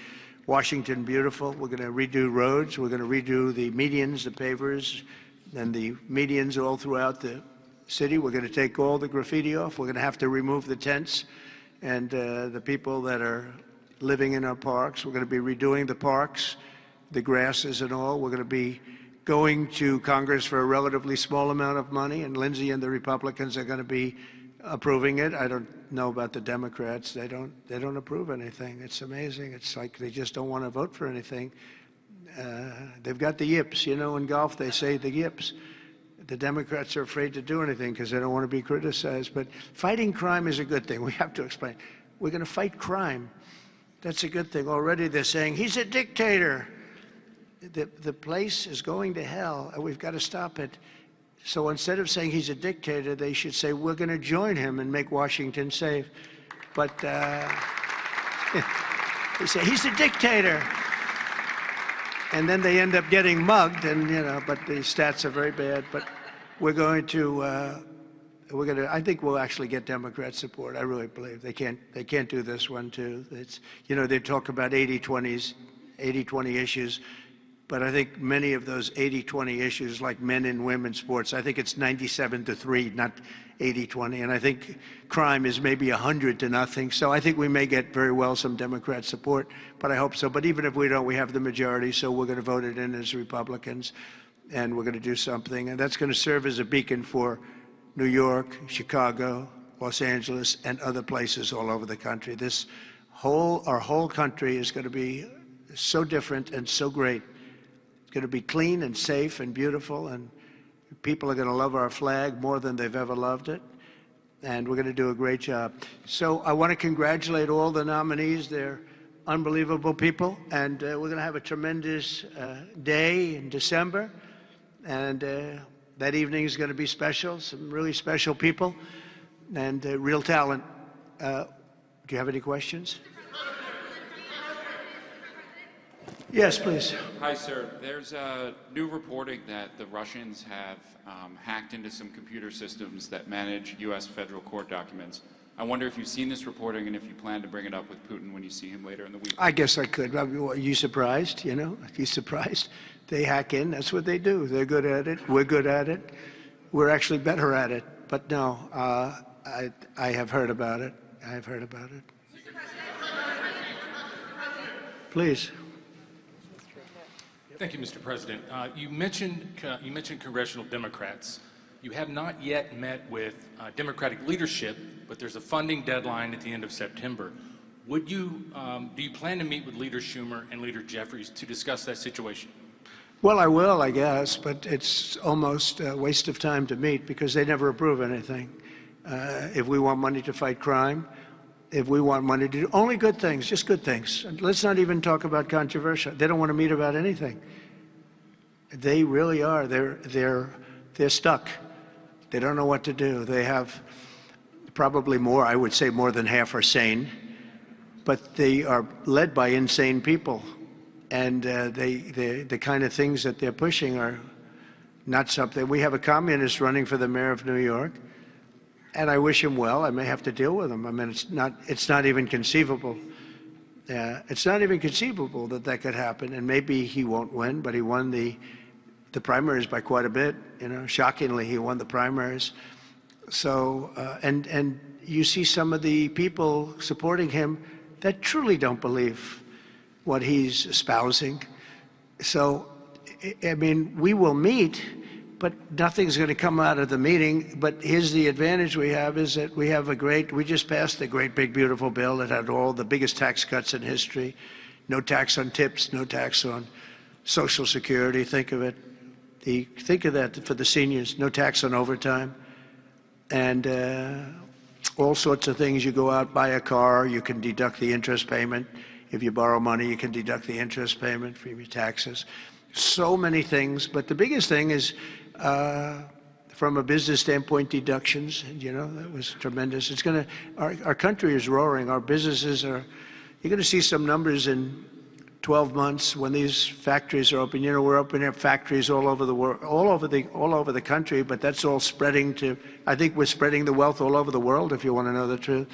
Washington beautiful. We're going to redo roads. We're going to redo the medians, the pavers, and the medians all throughout the city. We're going to take all the graffiti off. We're going to have to remove the tents and the people that are living in our parks. We're going to be redoing the parks, the grasses and all. We're going to be going to Congress for a relatively small amount of money, and Lindsey and the Republicans are going to be approving it. I don't know about the Democrats. They don't approve anything. It's amazing. It's like they just don't want to vote for anything. They've got the yips. You know, in golf they say the yips. The Democrats are afraid to do anything because they don't want to be criticized. But fighting crime is a good thing. We have to explain. We're going to fight crime. That's a good thing. Already they're saying, he's a dictator. The place is going to hell, and we've got to stop it. So instead of saying he's a dictator, they should say, we're going to join him and make Washington safe. But they say, he's a dictator. And then they end up getting mugged, and but the stats are very bad. But we're going to, I think we'll actually get Democrat support. I really believe they can't do this one too. It's, they talk about 80-20 issues, but I think many of those 80-20 issues, like men and women's sports, I think it's 97-3, not 80-20. And I think crime is maybe 100-0. So I think we may get very well some Democrat support, but I hope so. But even if we don't, we have the majority, so we're going to vote it in as Republicans, and we're going to do something. And that's going to serve as a beacon for New York, Chicago, Los Angeles, and other places all over the country. Our whole country is going to be so different and so great. It's going to be clean and safe and beautiful, and people are going to love our flag more than they've ever loved it, and we're going to do a great job. So I want to congratulate all the nominees. They're unbelievable people, and we're going to have a tremendous day in December, and that evening is going to be special, some really special people and real talent. Do you have any questions? Yes, please. Hi, sir. There's new reporting that the Russians have hacked into some computer systems that manage U.S. federal court documents. I wonder if you've seen this reporting and if you plan to bring it up with Putin when you see him later in the week. I guess I could. Are you surprised? You know, are you surprised? They hack in. That's what they do. They're good at it. We're good at it. We're actually better at it. But no, I have heard about it. I have heard about it. Please. Thank you, Mr. President. You mentioned congressional Democrats. You have not yet met with Democratic leadership, but there's a funding deadline at the end of September. Do you plan to meet with Leader Schumer and Leader Jeffries to discuss that situation? Well, I will, I guess, but it's almost a waste of time to meet because they never approve anything. If we want money to fight crime, if we want money to do only good things, just good things. And let's not even talk about controversial. They don't want to meet about anything. They really are. They're stuck. They don't know what to do. They have probably more, I would say more than half are sane, but they are led by insane people. And the kind of things that they're pushing are not something. We have a communist running for the mayor of New York, and I wish him well. I may have to deal with him. I mean, it's not even conceivable. It's not even conceivable that that could happen. And maybe he won't win, but he won the primaries by quite a bit. You know, shockingly, he won the primaries. So, and you see some of the people supporting him that truly don't believe what he's espousing. So, I mean, we will meet, but nothing's going to come out of the meeting. But here's the advantage we have is that we just passed a great, big, beautiful bill that had all the biggest tax cuts in history. No tax on tips, no tax on Social Security. Think of it. Think of that for the seniors. No tax on overtime. And all sorts of things. You go out, buy a car, you can deduct the interest payment. If you borrow money, you can deduct the interest payment from your taxes. So many things, but the biggest thing is, from a business standpoint, deductions. You know, that was tremendous. It's going to, our country is roaring. Our businesses are, you're going to see some numbers in 12 months when these factories are open. You know, we're opening up factories all over the world, all over the country, but that's all spreading to, I think we're spreading the wealth all over the world, if you want to know the truth.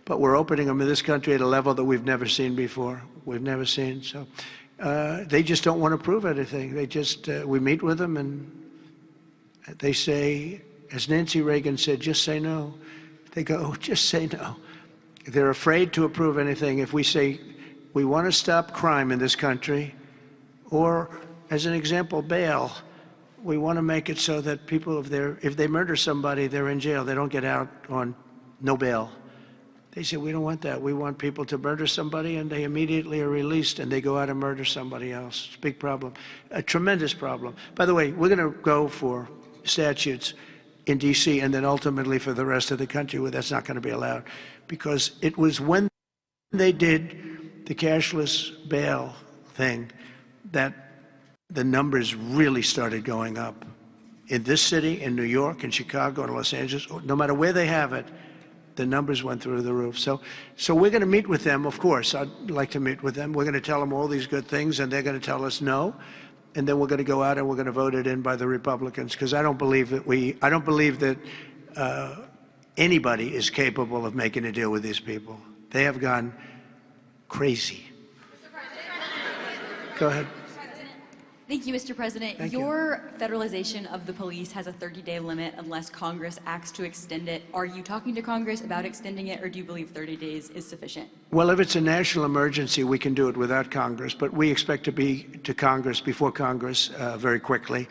But we're opening them in this country at a level that we've never seen before. We've never seen. So they just don't want to prove anything. They just, we meet with them and they say, as Nancy Reagan said, just say no. They go, just say no. They're afraid to approve anything. If we say, we want to stop crime in this country, or as an example, bail, we want to make it so that people, if they murder somebody, they're in jail. They don't get out on no bail. They say, we don't want that. We want people to murder somebody and they immediately are released and they go out and murder somebody else. It's a big problem, a tremendous problem. By the way, we're going to go for statutes in D.C. and then ultimately for the rest of the country where that's not going to be allowed. Because it was when they did the cashless bail thing that the numbers really started going up. In this city, in New York, in Chicago, in Los Angeles, no matter where they have it, the numbers went through the roof. So we're going to meet with them, of course. I'd like to meet with them. We're going to tell them all these good things, and they're going to tell us no. And then we're going to go out and we're going to vote it in by the Republicans, because I don't believe that anybody is capable of making a deal with these people. They have gone crazy. Go ahead. Thank you, Mr. President. Thank Your federalization of the police has a 30-day limit unless Congress acts to extend it. Are you talking to Congress about extending it, or do you believe 30 days is sufficient? Well, if it's a national emergency, we can do it without Congress, but we expect to be to Congress, before Congress, very quickly.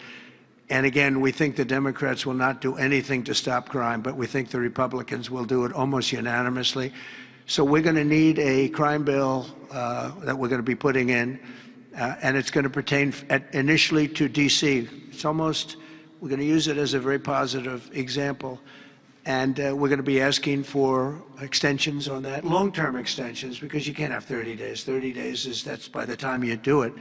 And again, we think the Democrats will not do anything to stop crime, but we think the Republicans will do it almost unanimously. So we're going to need a crime bill that we're going to be putting in. And it's going to pertain initially to D.C. It's almost, we're going to use it as a very positive example. And we're going to be asking for extensions on that, long-term extensions, because you can't have 30 days. 30 days that's by the time you do it.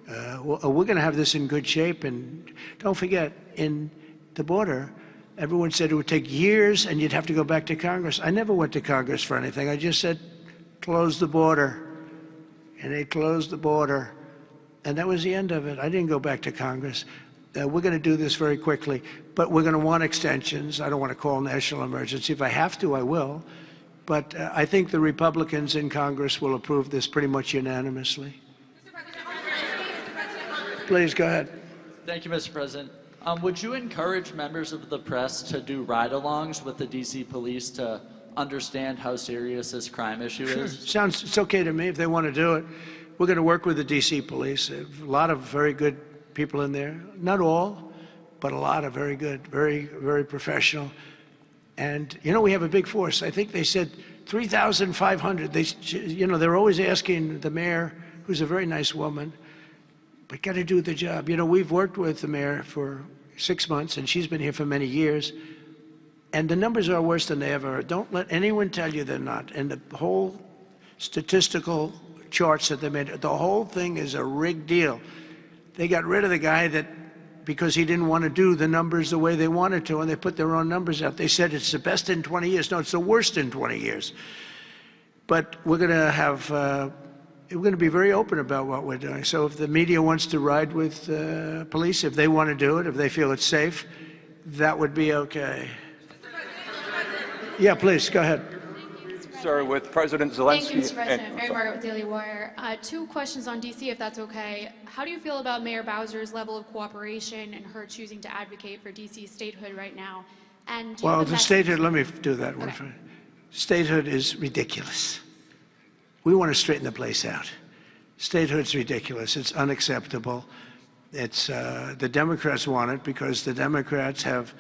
We're going to have this in good shape. And don't forget, in the border, everyone said it would take years and you'd have to go back to Congress. I never went to Congress for anything. I just said, close the border. And they closed the border. and that was the end of it. I didn't go back to Congress. We're going to do this very quickly, but we're going to want extensions. I don't want to call national emergency. If I have to, I will. But I think the Republicans in Congress will approve this pretty much unanimously. Please, go ahead. Thank you, Mr. President. Would you encourage members of the press to do ride-alongs with the D.C. police to understand how serious this crime issue is? It's okay to me if they want to do it. We're going to work with the D.C. police. A lot of very good people in there. Not all, but a lot of very good, very, very professional. And, you know, we have a big force. I think they said 3,500. They're always asking the mayor, who's a very nice woman, but got to do the job. You know, we've worked with the mayor for 6 months, and she's been here for many years. And the numbers are worse than they ever are. Don't let anyone tell you they're not. And the whole statistical charts that they made, the whole thing is a rigged deal. They got rid of the guy because he didn't want to do the numbers the way they wanted to, and they put their own numbers out. They said it's the best in 20 years. No, it's the worst in 20 years. But we're going to be very open about what we're doing. So if the media wants to ride with police, if they want to do it, if they feel it's safe, that would be okay. Yeah, please, go ahead. Sir, with President Zelensky. Thank you, Mr. President. Mary Margaret with Daily Wire. 2 questions on D.C., if that's okay. How do you feel about Mayor Bowser's level of cooperation and her choosing to advocate for D.C.'s statehood right now? And well, the statehood, let me do that one. Okay. Statehood is ridiculous. We want to straighten the place out. Statehood's ridiculous. It's unacceptable. It's the Democrats want it because the Democrats have,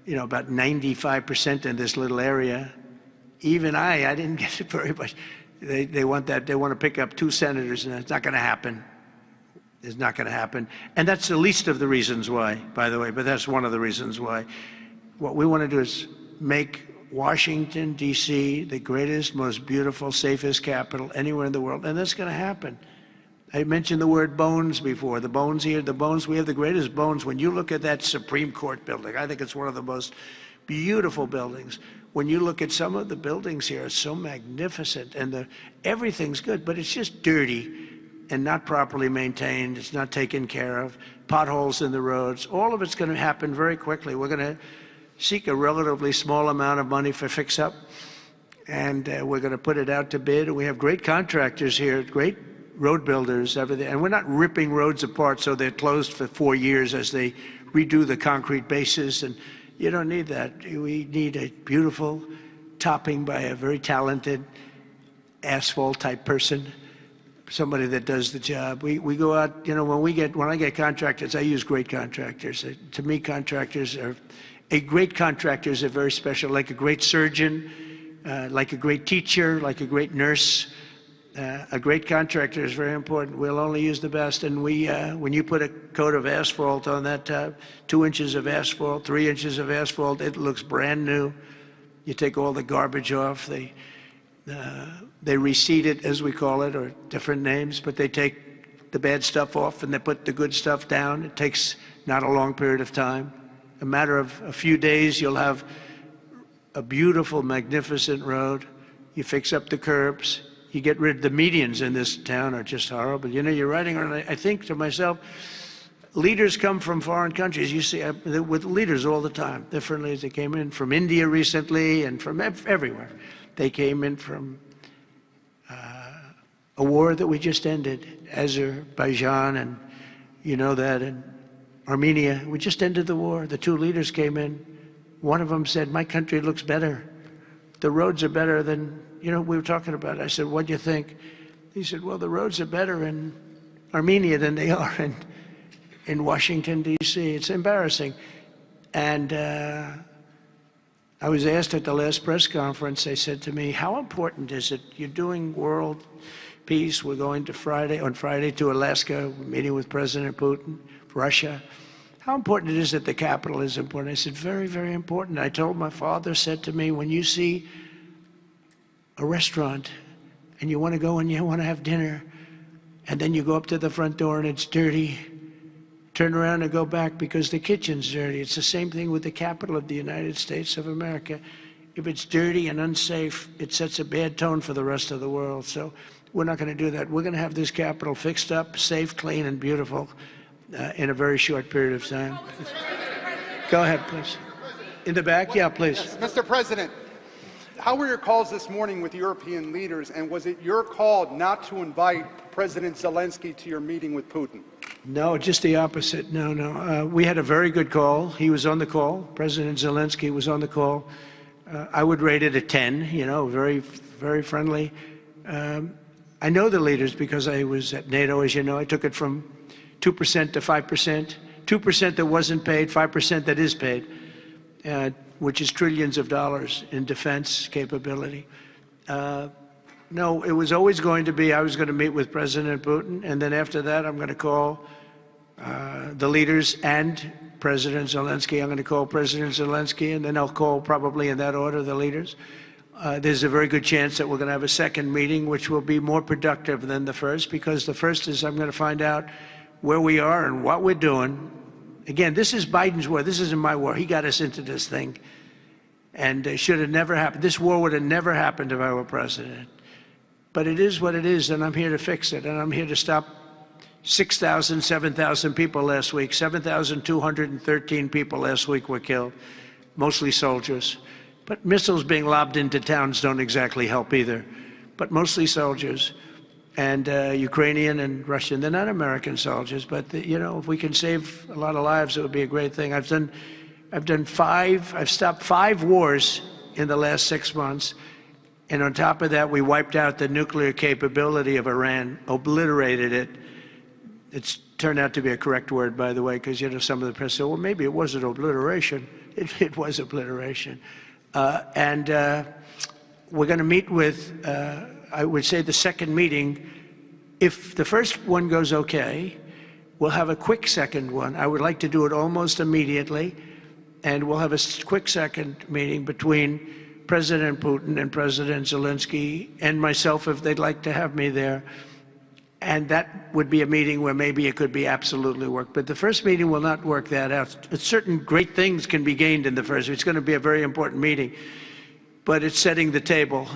about 95% in this little area. Even I didn't get it very much. They want that. They want to pick up 2 senators, and it's not going to happen. It's not going to happen. And that's the least of the reasons why, by the way, but that's one of the reasons why. What we want to do is make Washington, D.C., the greatest, most beautiful, safest capital anywhere in the world, and that's going to happen. I mentioned the word bones before. The bones here, the bones, we have the greatest bones. When you look at that Supreme Court building, I think it's one of the most beautiful buildings. When you look at some of the buildings here, it's so magnificent, and everything's good, but it's just dirty and not properly maintained. It's not taken care of. Potholes in the roads. All of it's going to happen very quickly. We're going to seek a relatively small amount of money for fix-up, and we're going to put it out to bid. And we have great contractors here, great road builders, everything. And we're not ripping roads apart so they're closed for 4 years as they redo the concrete bases. And you don't need that. We need a beautiful topping by a very talented asphalt-type person, somebody that does the job. We go out, when I get contractors, I use great contractors. To me, a great contractor is very special, like a great surgeon, like a great teacher, like a great nurse. A great contractor is very important. We'll only use the best. And when you put a coat of asphalt on that 2 inches of asphalt, 3 inches of asphalt, it looks brand new. You take all the garbage off. They reseed it, as we call it, or different names, but they take the bad stuff off and they put the good stuff down. It takes not a long period of time. A matter of a few days, you'll have a beautiful, magnificent road. You fix up the curbs. You get rid of the medians in this town are just horrible. You're riding around, I think to myself, leaders come from foreign countries. You see, with leaders all the time, different leaders. They came in from India recently and from everywhere. They came in from a war that we just ended, Azerbaijan, and you know that, and Armenia. We just ended the war. The 2 leaders came in. One of them said, "My country looks better. The roads are better than, we were talking about it." I said, "What do you think?" He said, "Well, the roads are better in Armenia than they are in Washington, D.C. It's embarrassing." And I was asked at the last press conference, they said to me, "How important is it? You're doing world peace. We're going on Friday to Alaska, meeting with President Putin, Russia. How important it is that the capital is important?" I said, "Very, very important." I told my father, said to me, "When you see a restaurant and you want to go and you want to have dinner, and then you go up to the front door and it's dirty, turn around and go back because the kitchen's dirty." It's the same thing with the capital of the United States of America. if it's dirty and unsafe, it sets a bad tone for the rest of the world. So we're not going to do that. We're going to have this Capitol fixed up, safe, clean, and beautiful in a very short period of time. Go ahead, please. In the back? Yeah, please. Yes, Mr. President, how were your calls this morning with European leaders, and was it your call not to invite President Zelensky to your meeting with Putin? No, just the opposite. No. We had a very good call. He was on the call. President Zelensky was on the call. I would rate it a 10, you know, very, very friendly. I know the leaders because I was at NATO, as you know. I took it from 2% to 5%, 2% that wasn't paid, 5% that is paid, which is trillions of dollars in defense capability. No, it was always going to be, I was going to meet with President Putin, and then after that, I'm going to call the leaders and President Zelensky. I'm going to call President Zelensky, and then I'll call, probably in that order, the leaders. There's a very good chance that we're going to have a second meeting, which will be more productive than the first, because the first is I'm going to find out where we are and what we're doing. Again, this is Biden's war. This isn't my war. He got us into this thing, and it should have never happened. This war would have never happened if I were president. But it is what it is, and I'm here to fix it, and I'm here to stop 6,000, 7,000 people last week. 7,213 people last week were killed, mostly soldiers. But missiles being lobbed into towns don't exactly help either, but mostly soldiers. And Ukrainian and Russian, they're not American soldiers, but you know, if we can save a lot of lives, it would be a great thing. I've stopped 5 wars in the last 6 months. And on top of that, we wiped out the nuclear capability of Iran, obliterated it. It's turned out to be a correct word, by the way, because, you know, some of the press said, well, maybe it wasn't obliteration. It was obliteration. We're going to meet with, I would say, the second meeting. If the first one goes okay, we'll have a quick second one. I would like to do it almost immediately. And we'll have a quick second meeting between President Putin and President Zelensky and myself, if they'd like to have me there. And that would be a meeting where maybe it could be absolutely work. But the first meeting will not work that out. Certain great things can be gained in the first. It's going to be a very important meeting. But it's setting the table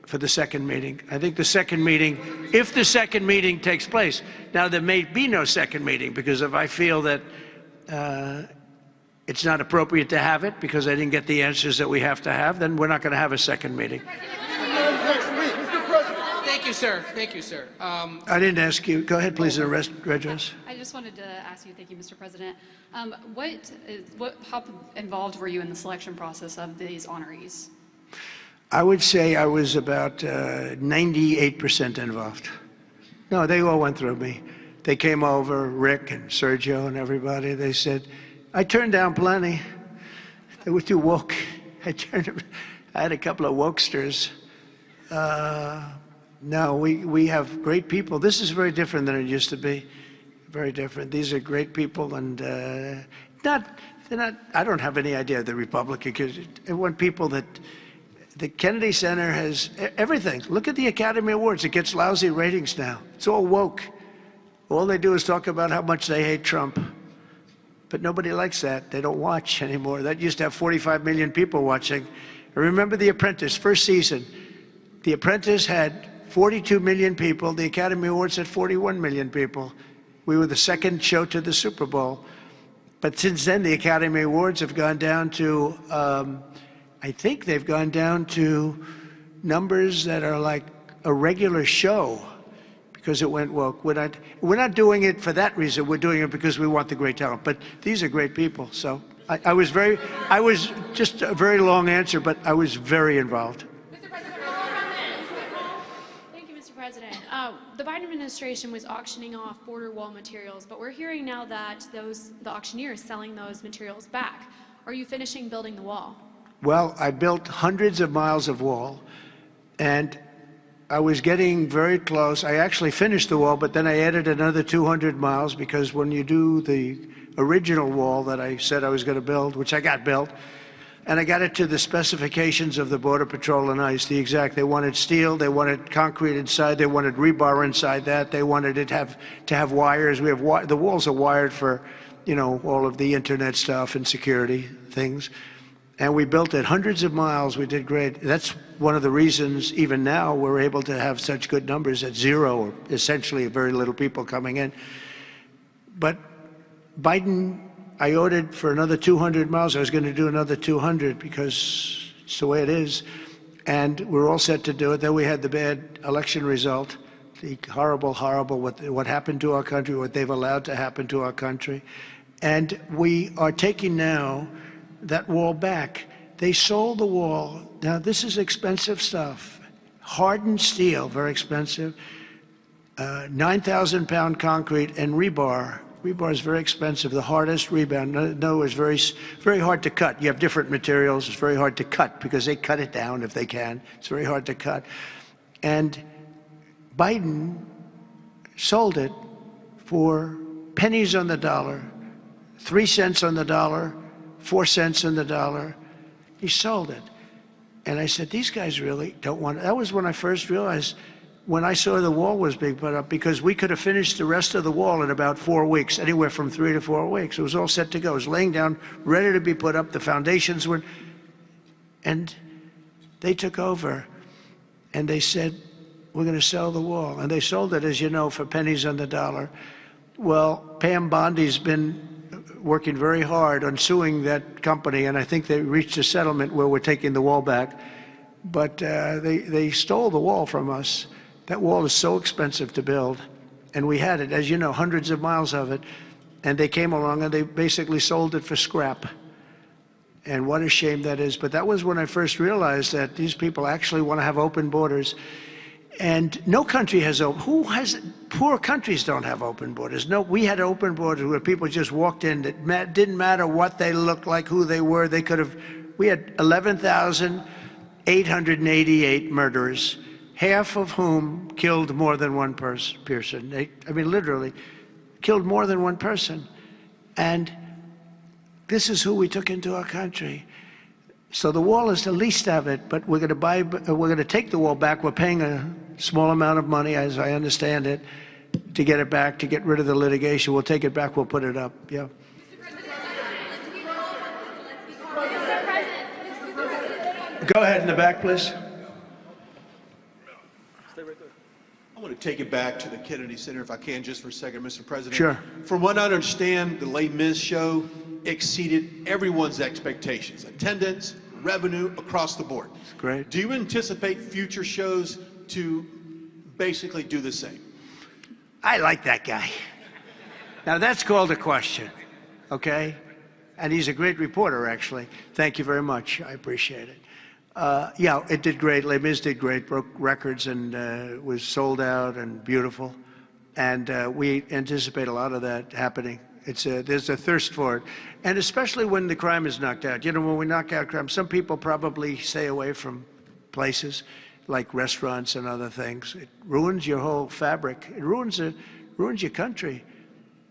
for the second meeting. I think the second meeting, if the second meeting takes place. Now, there may be no second meeting, because if I feel that it's not appropriate to have it because I didn't get the answers that we have to have, then we're not going to have a second meeting. Thank you, sir. Thank you, sir. I didn't ask you. Go ahead, please, address. I just wanted to ask you, thank you, Mr. President, how involved were you in the selection process of these honorees? I would say I was about 98% involved. No, they all went through me. They came over, Rick and Sergio and everybody. They said, I turned down plenty. They were too woke. I had a couple of wokesters. No, we have great people. This is very different than it used to be. Very different. These are great people, and they're not. I don't have any idea of the Republican, because I want people that. The Kennedy Center has everything. Look at the Academy Awards. It gets lousy ratings now. It's all woke. All they do is talk about how much they hate Trump. But nobody likes that. They don't watch anymore. That used to have 45 million people watching. I remember The Apprentice, first season. The Apprentice had 42 million people. The Academy Awards had 41 million people. We were the second show to the Super Bowl. But since then, the Academy Awards have gone down to, I think they've gone down to numbers that are like a regular show, because it went woke. We're not doing it for that reason. We're doing it because we want the great talent. But these are great people. So I was just a very long answer, but I was very involved. Thank you, Mr. President. The Biden administration was auctioning off border wall materials, but we're hearing now that the auctioneers selling those materials back. Are you finishing building the wall? Well, I built hundreds of miles of wall, and I was getting very close. I actually finished the wall, but then I added another 200 miles, because when you do the original wall that I said I was going to build, which I got built, and I got it to the specifications of the Border Patrol and ICE, the exact. They wanted steel, they wanted concrete inside, they wanted rebar inside that, they wanted it to have wires. The walls are wired for, you know, all of the internet stuff and security things. And we built it hundreds of miles. We did great. That's one of the reasons, even now, we're able to have such good numbers at zero, or essentially very little people coming in. But Biden, I ordered for another 200 miles. I was going to do another 200 because it's the way it is. And we're all set to do it. Then we had the bad election result, the horrible, what happened to our country, what they've allowed to happen to our country. And we are taking now that wall back. They sold the wall. Now, this is expensive stuff. Hardened steel, very expensive. 9,000-pound concrete and rebar. Rebar is very expensive, the hardest rebound. No, it's very hard to cut. You have different materials. It's very hard to cut because they cut it down if they can. It's very hard to cut. And Biden sold it for pennies on the dollar, 3 cents on the dollar, 4 cents on the dollar. He sold it. And I said, these guys really don't want it. That was when I first realized, when I saw the wall was being put up, because we could have finished the rest of the wall in about 4 weeks, anywhere from 3 to 4 weeks. It was all set to go. It was laying down, ready to be put up. The foundations were, and they took over and they said, we're going to sell the wall. And they sold it, as you know, for pennies on the dollar. Well, Pam Bondi's been working very hard on suing that company, and I think they reached a settlement where we're taking the wall back. But they stole the wall from us. That wall is so expensive to build, and we had it, as you know, hundreds of miles of it, and they came along and they basically sold it for scrap. And what a shame that is. But that was when I first realized that these people actually want to have open borders. And no country has open. Poor countries don't have open borders. No, we had open borders where people just walked in. It didn't matter what they looked like, who they were. They could have. We had 11,888 murderers, half of whom killed more than one person. I mean, literally, killed more than one person. And this is who we took into our country. So the wall is the least of it, but we're going to take the wall back. We're paying a small amount of money, as I understand it, to get it back, to get rid of the litigation. We'll take it back. We'll put it up. Yeah. Go ahead in the back, please. I want to take it back to the Kennedy Center, if I can, just for a second, Mr. President. Sure. From what I understand, the Les Mis show exceeded everyone's expectations. Attendance, revenue, across the board. That's great. Do you anticipate future shows to basically do the same? I like that guy. Now, that's called a question, okay? And he's a great reporter, actually. Thank you very much. I appreciate it. Yeah, it did great. Les Mis did great, broke records, and was sold out and beautiful. And we anticipate a lot of that happening. There's a thirst for it. And especially when the crime is knocked out. You know, when we knock out crime, some people probably stay away from places like restaurants and other things. It ruins your whole fabric. It ruins your country.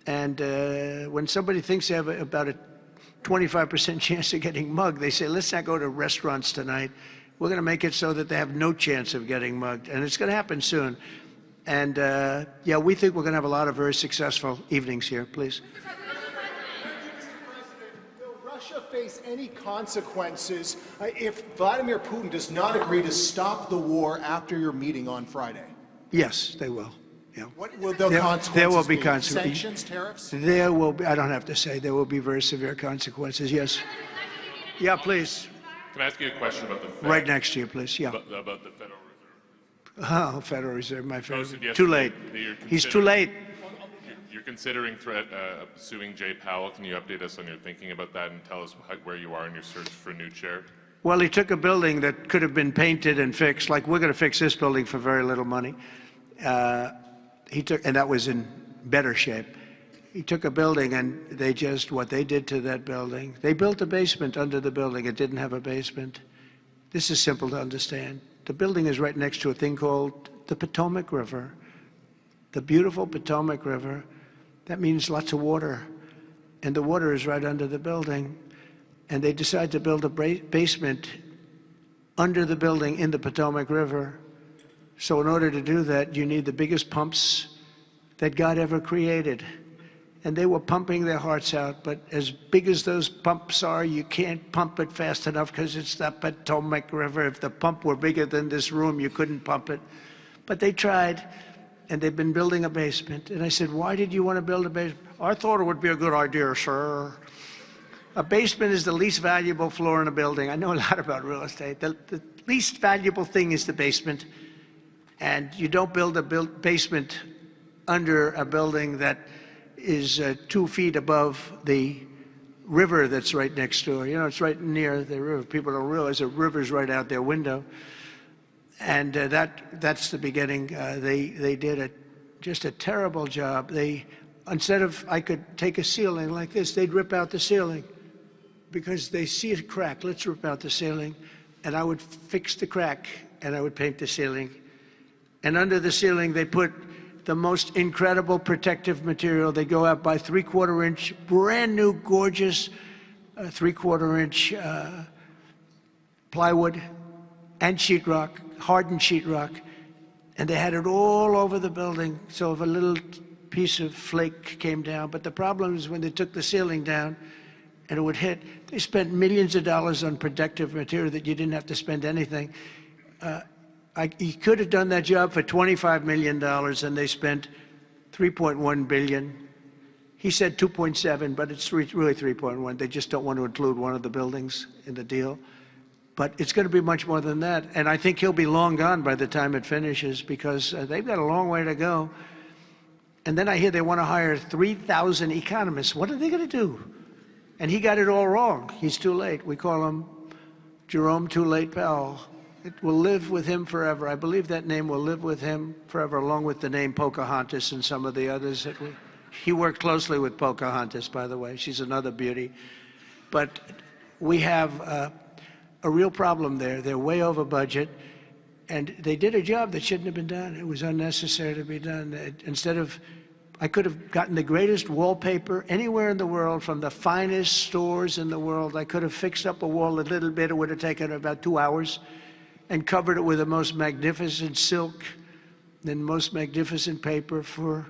And when somebody thinks they have about a 25% chance of getting mugged, they say, let's not go to restaurants tonight. We're going to make it so that they have no chance of getting mugged. And it's going to happen soon. And yeah, we think we're going to have a lot of very successful evenings here. Please. Will Russia face any consequences if Vladimir Putin does not agree to stop the war after your meeting on Friday? Yes, they will. Yeah. What will the consequences there will be be? consequences. Sanctions, tariffs? There will be, I don't have to say, there will be very severe consequences, yes. Yeah, please. Can I ask you a question about the Fed? Right next to you, please, yeah. About the Federal Reserve. Oh, Federal Reserve, my favorite. Too late. He's too late. You're considering suing Jay Powell. Can you update us on your thinking about that and tell us where you are in your search for a new chair? Well, he took a building that could have been painted and fixed, like we're going to fix this building for very little money. And that was in better shape. He took a building and what they did to that building, they built a basement under the building. It didn't have a basement. This is simple to understand. The building is right next to a thing called the Potomac River, the beautiful Potomac River. That means lots of water. And the water is right under the building. And they decided to build a basement under the building in the Potomac River. So in order to do that, you need the biggest pumps that God ever created. and they were pumping their hearts out. But as big as those pumps are, you can't pump it fast enough because it's the Potomac River. If the pump were bigger than this room, you couldn't pump it. But they tried, and they've been building a basement. And I said, why did you want to build a basement? I thought it would be a good idea, sir. A basement is the least valuable floor in a building. I know a lot about real estate. The least valuable thing is the basement. And you don't build a basement under a building that is 2 feet above the river that's right next door. You know, it's right near the river. People don't realize the river's right out their window. And that's the beginning. They did just a terrible job. Instead of, I could take a ceiling like this, they'd rip out the ceiling because they see a crack. Let's rip out the ceiling. And I would fix the crack, and I would paint the ceiling. And under the ceiling, they put the most incredible protective material. They go out by 3/4 inch, brand new, gorgeous 3/4 inch plywood and sheetrock, hardened sheetrock. And they had it all over the building. So if a little piece of flake came down, but the problem is when they took the ceiling down and it would hit, they spent millions of dollars on protective material that you didn't have to spend anything. He could have done that job for $25 million, and they spent $3.1 billion. He said 2.7, but it's really 3.1. They just don't want to include one of the buildings in the deal. But it's going to be much more than that. And I think he'll be long gone by the time it finishes because they've got a long way to go. And then I hear they want to hire 3,000 economists. What are they going to do? And he got it all wrong. He's too late. We call him Jerome Too Late Powell. It will live with him forever. I believe that name will live with him forever, along with the name Pocahontas and some of the others. He worked closely with Pocahontas, by the way. She's another beauty. But we have a real problem there. They're way over budget, and they did a job that shouldn't have been done. It was unnecessary to be done. Instead of, I could have gotten the greatest wallpaper anywhere in the world from the finest stores in the world. I could have fixed up a wall a little bit. It would have taken about 2 hours. And covered it with the most magnificent silk and most magnificent paper for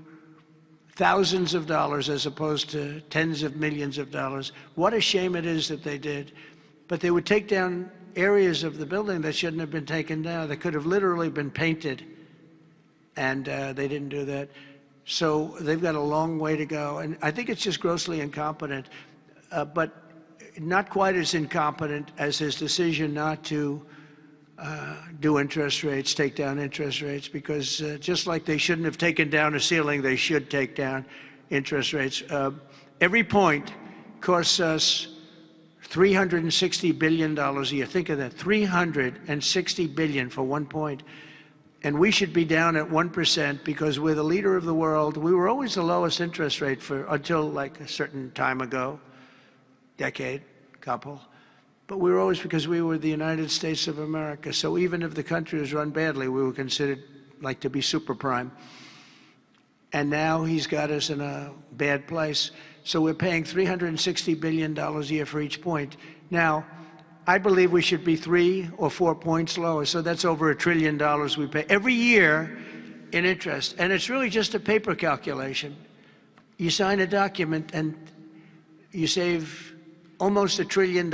thousands of dollars as opposed to tens of millions of dollars. What a shame it is that they did. But they would take down areas of the building that shouldn't have been taken down. They could have literally been painted, and they didn't do that. So they've got a long way to go. And I think it's just grossly incompetent, but not quite as incompetent as his decision not to do interest rates, take down interest rates, because just like they shouldn't have taken down a ceiling, they should take down interest rates. Every point costs us $360 billion a year. Think of that, $360 billion for 1 point. And we should be down at 1% because we're the leader of the world. We were always the lowest interest rate until like a certain time ago, decade, couple. But we were always, because we were the United States of America. So even if the country was run badly, we were considered like to be super prime. And now he's got us in a bad place. So we're paying $360 billion a year for each point. Now, I believe we should be 3 or 4 points lower. So that's over $1 trillion we pay every year in interest. And it's really just a paper calculation. You sign a document and you save almost $1 trillion.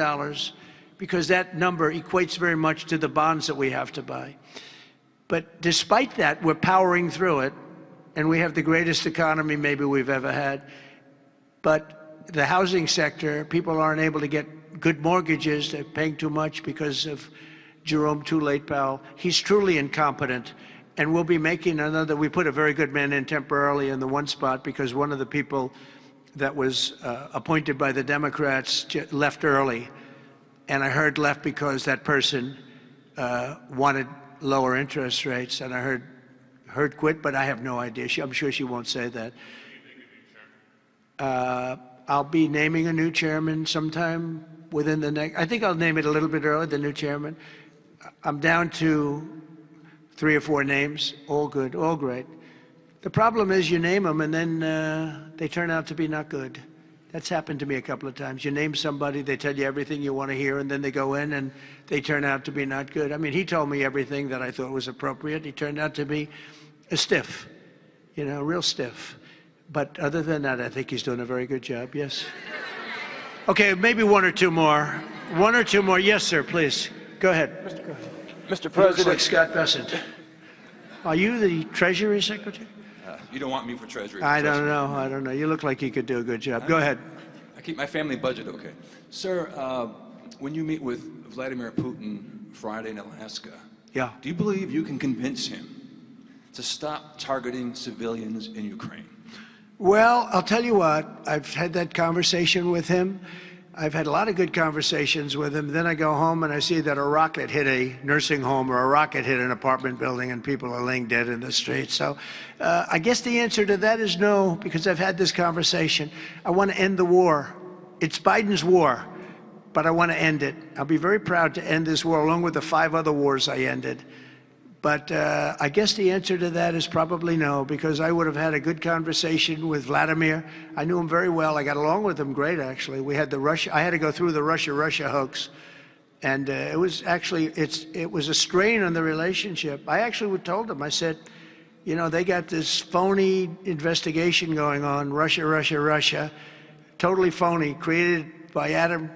Because that number equates very much to the bonds that we have to buy. But despite that, we're powering through it, and we have the greatest economy maybe we've ever had. But the housing sector, people aren't able to get good mortgages. They're paying too much because of Jerome Too Late Powell. He's truly incompetent, and we'll be making another. We put a very good man in temporarily in the one spot because one of the people that was appointed by the Democrats left early. And I heard left because that person wanted lower interest rates, and I heard quit, but I have no idea. I'm sure she won't say that. I'll be naming a new chairman sometime within the next. I think I'll name it a little bit early, the new chairman. I'm down to 3 or 4 names, all good, all great. The problem is you name them, and then they turn out to be not good. That's happened to me a couple of times. You name somebody, they tell you everything you want to hear, and then they go in and they turn out to be not good. I mean, he told me everything that I thought was appropriate. He turned out to be a stiff, you know, real stiff. But other than that, I think he's doing a very good job, yes. Okay, maybe one or two more. One or two more. Yes, sir, please. Go ahead. Mr. He looks President. like Scott Bessent. Are you the Treasury Secretary? You don't want me for Treasury. I don't know. You look like you could do a good job. Go ahead. I keep my family budget okay. Sir, when you meet with Vladimir Putin Friday in Alaska, yeah, do you believe you can convince him to stop targeting civilians in Ukraine? Well, I'll tell you what, I've had that conversation with him. I've had a lot of good conversations with him. Then I go home and I see that a rocket hit a nursing home or a rocket hit an apartment building and people are laying dead in the street. So I guess the answer to that is no, because I've had this conversation. I want to end the war. It's Biden's war, but I want to end it. I'll be very proud to end this war along with the 5 other wars I ended. But I guess the answer to that is probably no, because I would have had a good conversation with Vladimir. I knew him very well. I got along with him great, actually. We had I had to go through the Russia hoax. And it was actually, it was a strain on the relationship. I actually told him, I said, you know, they got this phony investigation going on, Russia, totally phony, created by Adam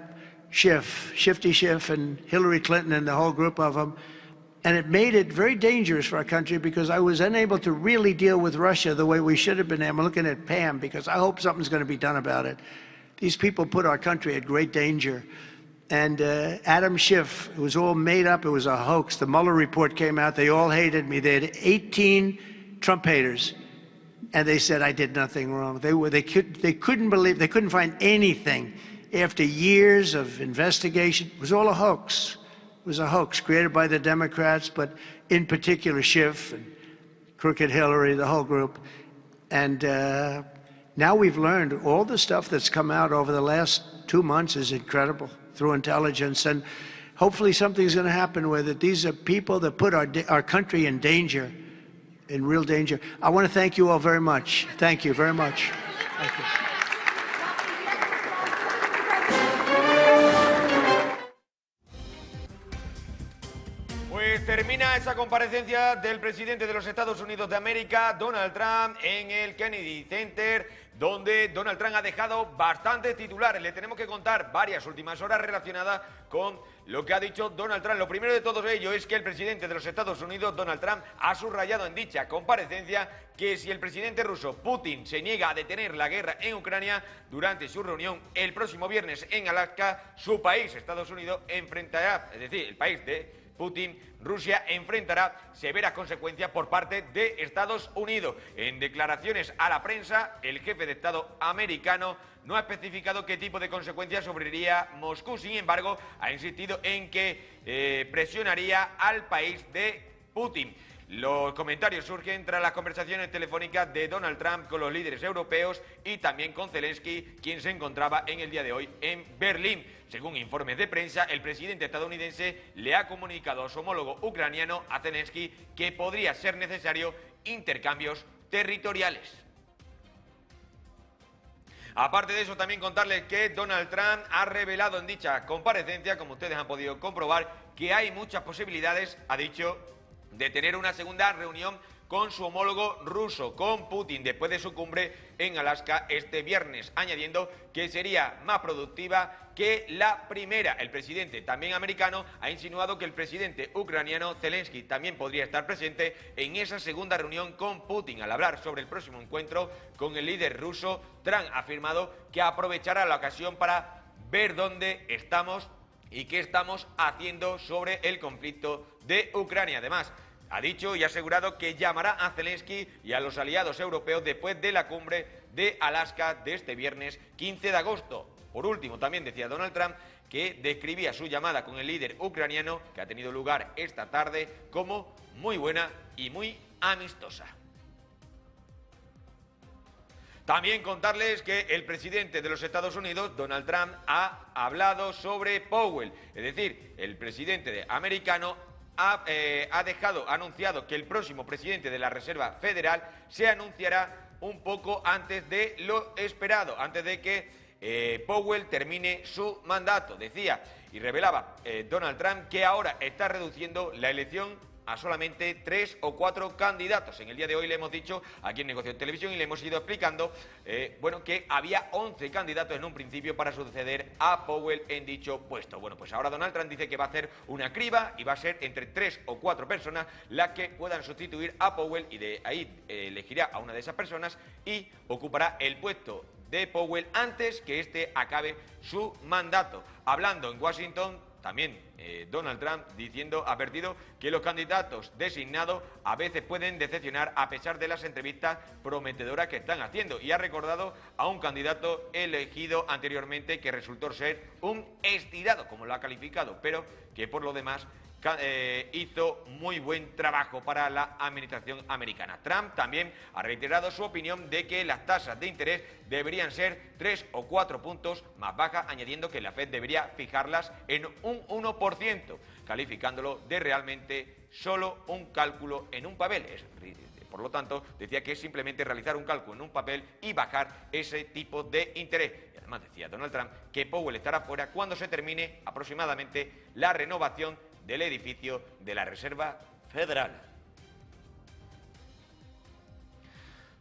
Schiff, Shifty Schiff, and Hillary Clinton and the whole group of them. And it made it very dangerous for our country because I was unable to really deal with Russia the way we should have been. I'm looking at Pam because I hope something's going to be done about it. These people put our country at great danger. And Adam Schiff, it was all made up. It was a hoax. The Mueller report came out. They all hated me. They had 18 Trump haters. And they said I did nothing wrong. They couldn't believe, they couldn't find anything. After years of investigation, it was all a hoax. It was a hoax created by the Democrats, but in particular Schiff and Crooked Hillary, the whole group. And now we've learned all the stuff that's come out over the last 2 months is incredible through intelligence. And hopefully something's going to happen with it. These are people that put our country in danger, in real danger. I want to thank you all very much. Thank you very much. Thank you. Termina esa comparecencia del presidente de los Estados Unidos de América, Donald Trump, en el Kennedy Center, donde Donald Trump ha dejado bastantes titulares. Le tenemos que contar varias últimas horas relacionadas con lo que ha dicho Donald Trump. Lo primero de todo ello es que el presidente de los Estados Unidos, Donald Trump, ha subrayado en dicha comparecencia que si el presidente ruso Putin se niega a detener la guerra en Ucrania durante su reunión el próximo viernes en Alaska, su país, Estados Unidos, enfrentará, es decir, el país de Putin, Rusia, enfrentará severas consecuencias por parte de Estados Unidos. En declaraciones a la prensa, el jefe de Estado americano no ha especificado qué tipo de consecuencias sufriría Moscú. Sin embargo, ha insistido en que presionaría al país de Putin. Los comentarios surgen tras las conversaciones telefónicas de Donald Trump con los líderes europeos y también con Zelensky, quien se encontraba en el día de hoy en Berlín. Según informes de prensa, el presidente estadounidense le ha comunicado a su homólogo ucraniano, a Zelensky, que podría ser necesario intercambios territoriales. Aparte de eso, también contarles que Donald Trump ha revelado en dicha comparecencia, como ustedes han podido comprobar, que hay muchas posibilidades, ha dicho, de tener una segunda reunión con su homólogo ruso, con Putin, después de su cumbre en Alaska este viernes, añadiendo que sería más productiva que la primera. El presidente, también americano, ha insinuado que el presidente ucraniano Zelensky también podría estar presente en esa segunda reunión con Putin. Al hablar sobre el próximo encuentro con el líder ruso, Trump ha afirmado que aprovechará la ocasión para ver dónde estamos y qué estamos haciendo sobre el conflicto de Ucrania. Además, ha dicho y asegurado que llamará a Zelensky y a los aliados europeos después de la cumbre de Alaska de este viernes 15 de agosto. Por último, también decía Donald Trump que describía su llamada con el líder ucraniano, que ha tenido lugar esta tarde, como muy buena y muy amistosa. También contarles que el presidente de los Estados Unidos, Donald Trump, ha hablado sobre Powell, es decir, el presidente americano ha anunciado que el próximo presidente de la Reserva Federal se anunciará un poco antes de lo esperado, antes de que Powell termine su mandato. Decía y revelaba Donald Trump que ahora está reduciendo la elección a solamente 3 o 4 candidatos. En el día de hoy le hemos dicho aquí en Negocio de Televisión y le hemos ido explicando bueno, que había 11 candidatos en un principio para suceder a Powell en dicho puesto. Bueno, pues ahora Donald Trump dice que va a hacer una criba y va a ser entre 3 o 4 personas las que puedan sustituir a Powell, y de ahí elegirá a una de esas personas y ocupará el puesto de Powell antes que éste acabe su mandato. Hablando en Washington, también Donald Trump ha advertido que los candidatos designados a veces pueden decepcionar a pesar de las entrevistas prometedoras que están haciendo, y ha recordado a un candidato elegido anteriormente que resultó ser un estirado, como lo ha calificado, pero que por lo demás hizo muy buen trabajo para la administración americana. Trump también ha reiterado su opinión de que las tasas de interés deberían ser 3 o 4 puntos más bajas, añadiendo que la Fed debería fijarlas en un 1%, calificándolo de realmente solo un cálculo en un papel. Por lo tanto, decía que es simplemente realizar un cálculo en un papel y bajar ese tipo de interés. Y además decía Donald Trump que Powell estará fuera cuando se termine aproximadamente la renovación del edificio de la Reserva Federal.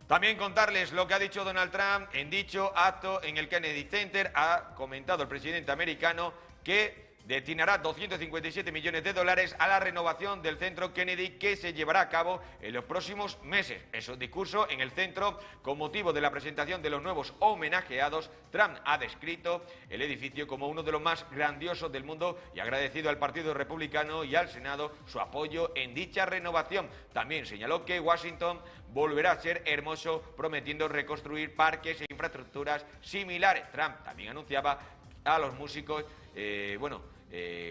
También contarles lo que ha dicho Donald Trump en dicho acto en el Kennedy Center. Ha comentado el presidente americano que destinará 257 millones de dólares a la renovación del centro Kennedy, que se llevará a cabo en los próximos meses. En su discurso en el centro, con motivo de la presentación de los nuevos homenajeados, Trump ha descrito el edificio como uno de los más grandiosos del mundo y ha agradecido al Partido Republicano y al Senado su apoyo en dicha renovación. También señaló que Washington volverá a ser hermoso, prometiendo reconstruir parques e infraestructuras similares. Trump también anunciaba a los músicos,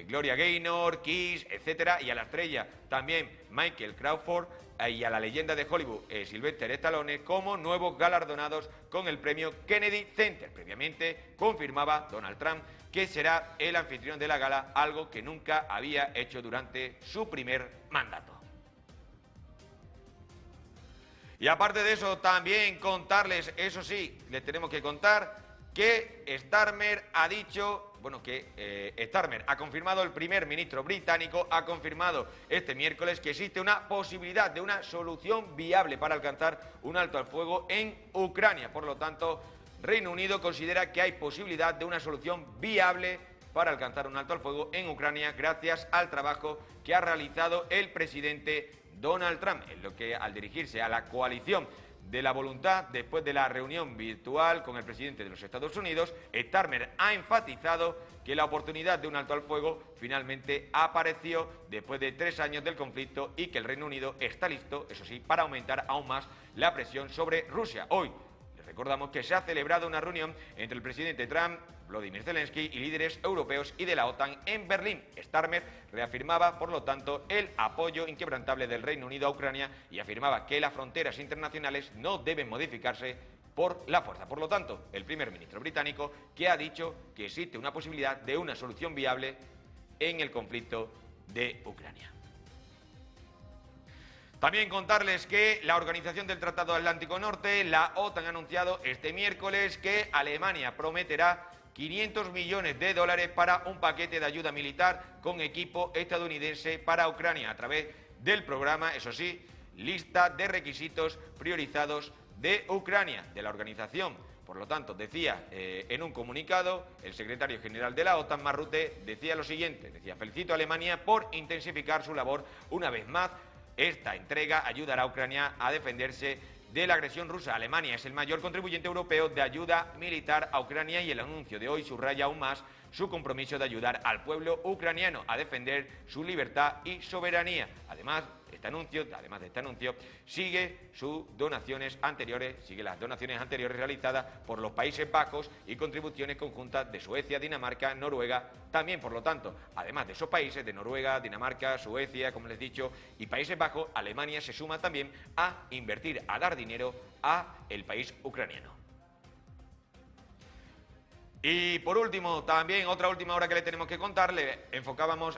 Gloria Gaynor, Kiss, etcétera, y a la estrella también Michael Crawford y a la leyenda de Hollywood Sylvester Stallone como nuevos galardonados con el premio Kennedy Center. Previamente confirmaba Donald Trump que será el anfitrión de la gala, algo que nunca había hecho durante su primer mandato. Y aparte de eso, también contarles, eso sí, les tenemos que contar que Starmer ha dicho, Starmer ha confirmado, el primer ministro británico ha confirmado este miércoles que existe una posibilidad de una solución viable para alcanzar un alto al fuego en Ucrania. Por lo tanto, Reino Unido considera que hay posibilidad de una solución viable para alcanzar un alto al fuego en Ucrania gracias al trabajo que ha realizado el presidente Donald Trump, en lo que al dirigirse a la coalición de la voluntad después de la reunión virtual con el presidente de los Estados Unidos, Starmer ha enfatizado que la oportunidad de un alto al fuego finalmente apareció después de 3 años del conflicto y que el Reino Unido está listo, eso sí, para aumentar aún más la presión sobre Rusia. Hoy les recordamos que se ha celebrado una reunión entre el presidente Trump, Volodímir Zelensky y líderes europeos y de la OTAN en Berlín. Starmer reafirmaba, por lo tanto, el apoyo inquebrantable del Reino Unido a Ucrania y afirmaba que las fronteras internacionales no deben modificarse por la fuerza. Por lo tanto, el primer ministro británico que ha dicho que existe una posibilidad de una solución viable en el conflicto de Ucrania. También contarles que la Organización del Tratado Atlántico Norte, la OTAN, ha anunciado este miércoles que Alemania prometerá 500 millones de dólares para un paquete de ayuda militar con equipo estadounidense para Ucrania a través del programa, eso sí, lista de requisitos priorizados de Ucrania, de la organización. Por lo tanto, decía en un comunicado, el secretario general de la OTAN, Mark Rutte, decía lo siguiente, felicito a Alemania por intensificar su labor una vez más. Esta entrega ayudará a Ucrania a defenderse de la agresión rusa. Alemania es el mayor contribuyente europeo de ayuda militar a Ucrania y el anuncio de hoy subraya aún más su compromiso de ayudar al pueblo ucraniano a defender su libertad y soberanía. Además de este anuncio, sigue las donaciones anteriores realizadas por los Países Bajos y contribuciones conjuntas de Suecia, Dinamarca, Noruega. También, por lo tanto, además de esos países de Noruega, Dinamarca, Suecia, como les he dicho, y Países Bajos, Alemania se suma también a invertir, a dar dinero a el país ucraniano. Y por último, también otra última hora que le tenemos que contar,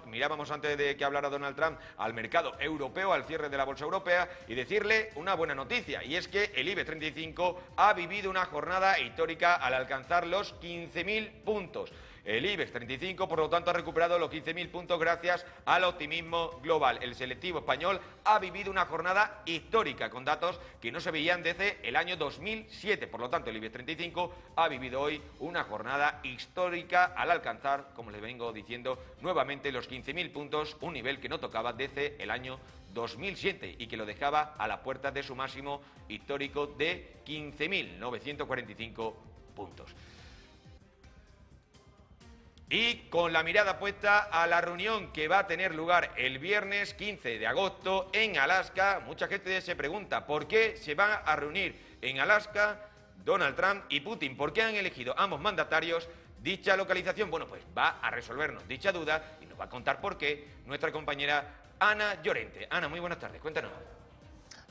mirábamos antes de que hablara Donald Trump al mercado europeo, al cierre de la bolsa europea, y decirle una buena noticia, y es que el IBEX 35 ha vivido una jornada histórica al alcanzar los 15.000 puntos. El IBEX 35, por lo tanto, ha recuperado los 15.000 puntos gracias al optimismo global. El selectivo español ha vivido una jornada histórica con datos que no se veían desde el año 2007. Por lo tanto, el IBEX 35 ha vivido hoy una jornada histórica al alcanzar, como les vengo diciendo, nuevamente los 15.000 puntos, un nivel que no tocaba desde el año 2007 y que lo dejaba a la puerta de su máximo histórico de 15.945 puntos. Y con la mirada puesta a la reunión que va a tener lugar el viernes 15 de agosto en Alaska, mucha gente se pregunta por qué se van a reunir en Alaska Donald Trump y Putin, por qué han elegido ambos mandatarios dicha localización. Bueno, pues va a resolvernos dicha duda y nos va a contar por qué nuestra compañera Ana Llorente. Ana, muy buenas tardes, cuéntanos.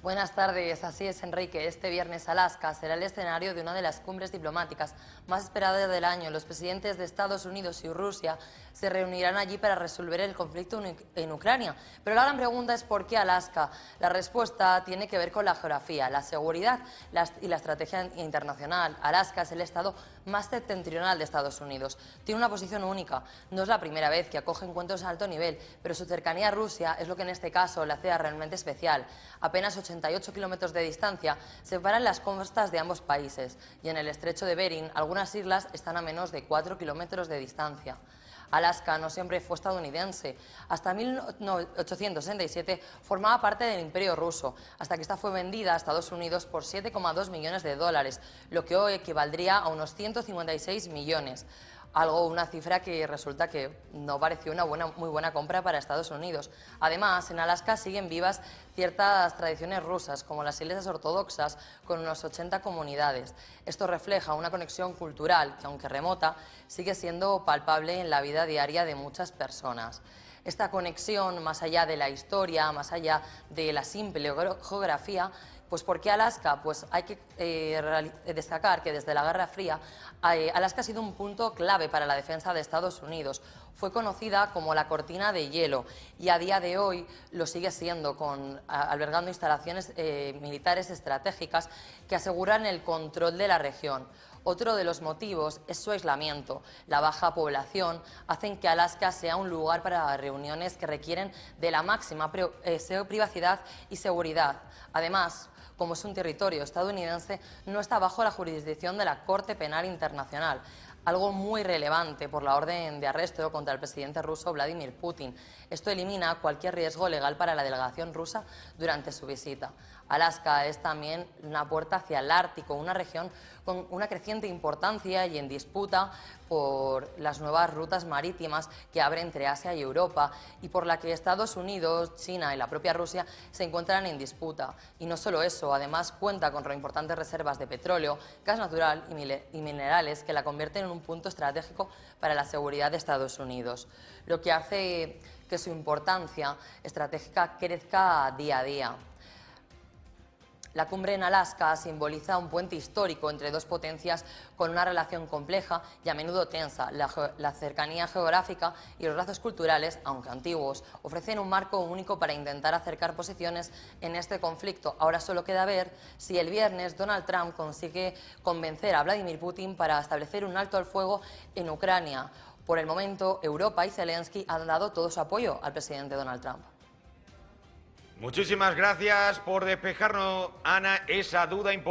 Buenas tardes, así es, Enrique. Este viernes Alaska será el escenario de una de las cumbres diplomáticas más esperadas del año. Los presidentes de Estados Unidos y Rusia se reunirán allí para resolver el conflicto en Ucrania. Pero la gran pregunta es ¿por qué Alaska? La respuesta tiene que ver con la geografía, la seguridad y la estrategia internacional. Alaska es el estado más septentrional de Estados Unidos. Tiene una posición única. No es la primera vez que acoge encuentros a alto nivel, pero su cercanía a Rusia es lo que en este caso la hace realmente especial. Apenas 88 kilómetros de distancia separan las costas de ambos países y en el estrecho de Bering algunas islas están a menos de 4 kilómetros de distancia. Alaska no siempre fue estadounidense. Hasta 1867 formaba parte del Imperio ruso, hasta que esta fue vendida a Estados Unidos por 7,2 millones de dólares, lo que hoy equivaldría a unos 156 millones. Una cifra que resulta que no pareció una muy buena compra para Estados Unidos. Además, en Alaska siguen vivas ciertas tradiciones rusas, como las iglesias ortodoxas, con unos 80 comunidades. Esto refleja una conexión cultural que, aunque remota, sigue siendo palpable en la vida diaria de muchas personas. Esta conexión, más allá de la historia, más allá de la simple geografía, pues ¿por qué Alaska? Pues hay que destacar que desde la Guerra Fría Alaska ha sido un punto clave para la defensa de Estados Unidos. Fue conocida como la cortina de hielo y a día de hoy lo sigue siendo, albergando instalaciones militares estratégicas que aseguran el control de la región. Otro de los motivos es su aislamiento. La baja población hacen que Alaska sea un lugar para reuniones que requieren de la máxima privacidad y seguridad. Además, como es un territorio estadounidense, no está bajo la jurisdicción de la Corte Penal Internacional, algo muy relevante por la orden de arresto contra el presidente ruso Volodímir Putin. Esto elimina cualquier riesgo legal para la delegación rusa durante su visita. Alaska es también una puerta hacia el Ártico, una región con una creciente importancia y en disputa por las nuevas rutas marítimas que abre entre Asia y Europa y por la que Estados Unidos, China y la propia Rusia se encuentran en disputa. Y no solo eso, además cuenta con importantes reservas de petróleo, gas natural y minerales que la convierten en un punto estratégico para la seguridad de Estados Unidos, lo que hace que su importancia estratégica crezca día a día. La cumbre en Alaska simboliza un puente histórico entre dos potencias con una relación compleja y a menudo tensa. La cercanía geográfica y los lazos culturales, aunque antiguos, ofrecen un marco único para intentar acercar posiciones en este conflicto. Ahora solo queda ver si el viernes Donald Trump consigue convencer a Vladimir Putin para establecer un alto al fuego en Ucrania. Por el momento, Europa y Zelensky han dado todo su apoyo al presidente Donald Trump. Muchísimas gracias por despejarnos, Ana, esa duda importante.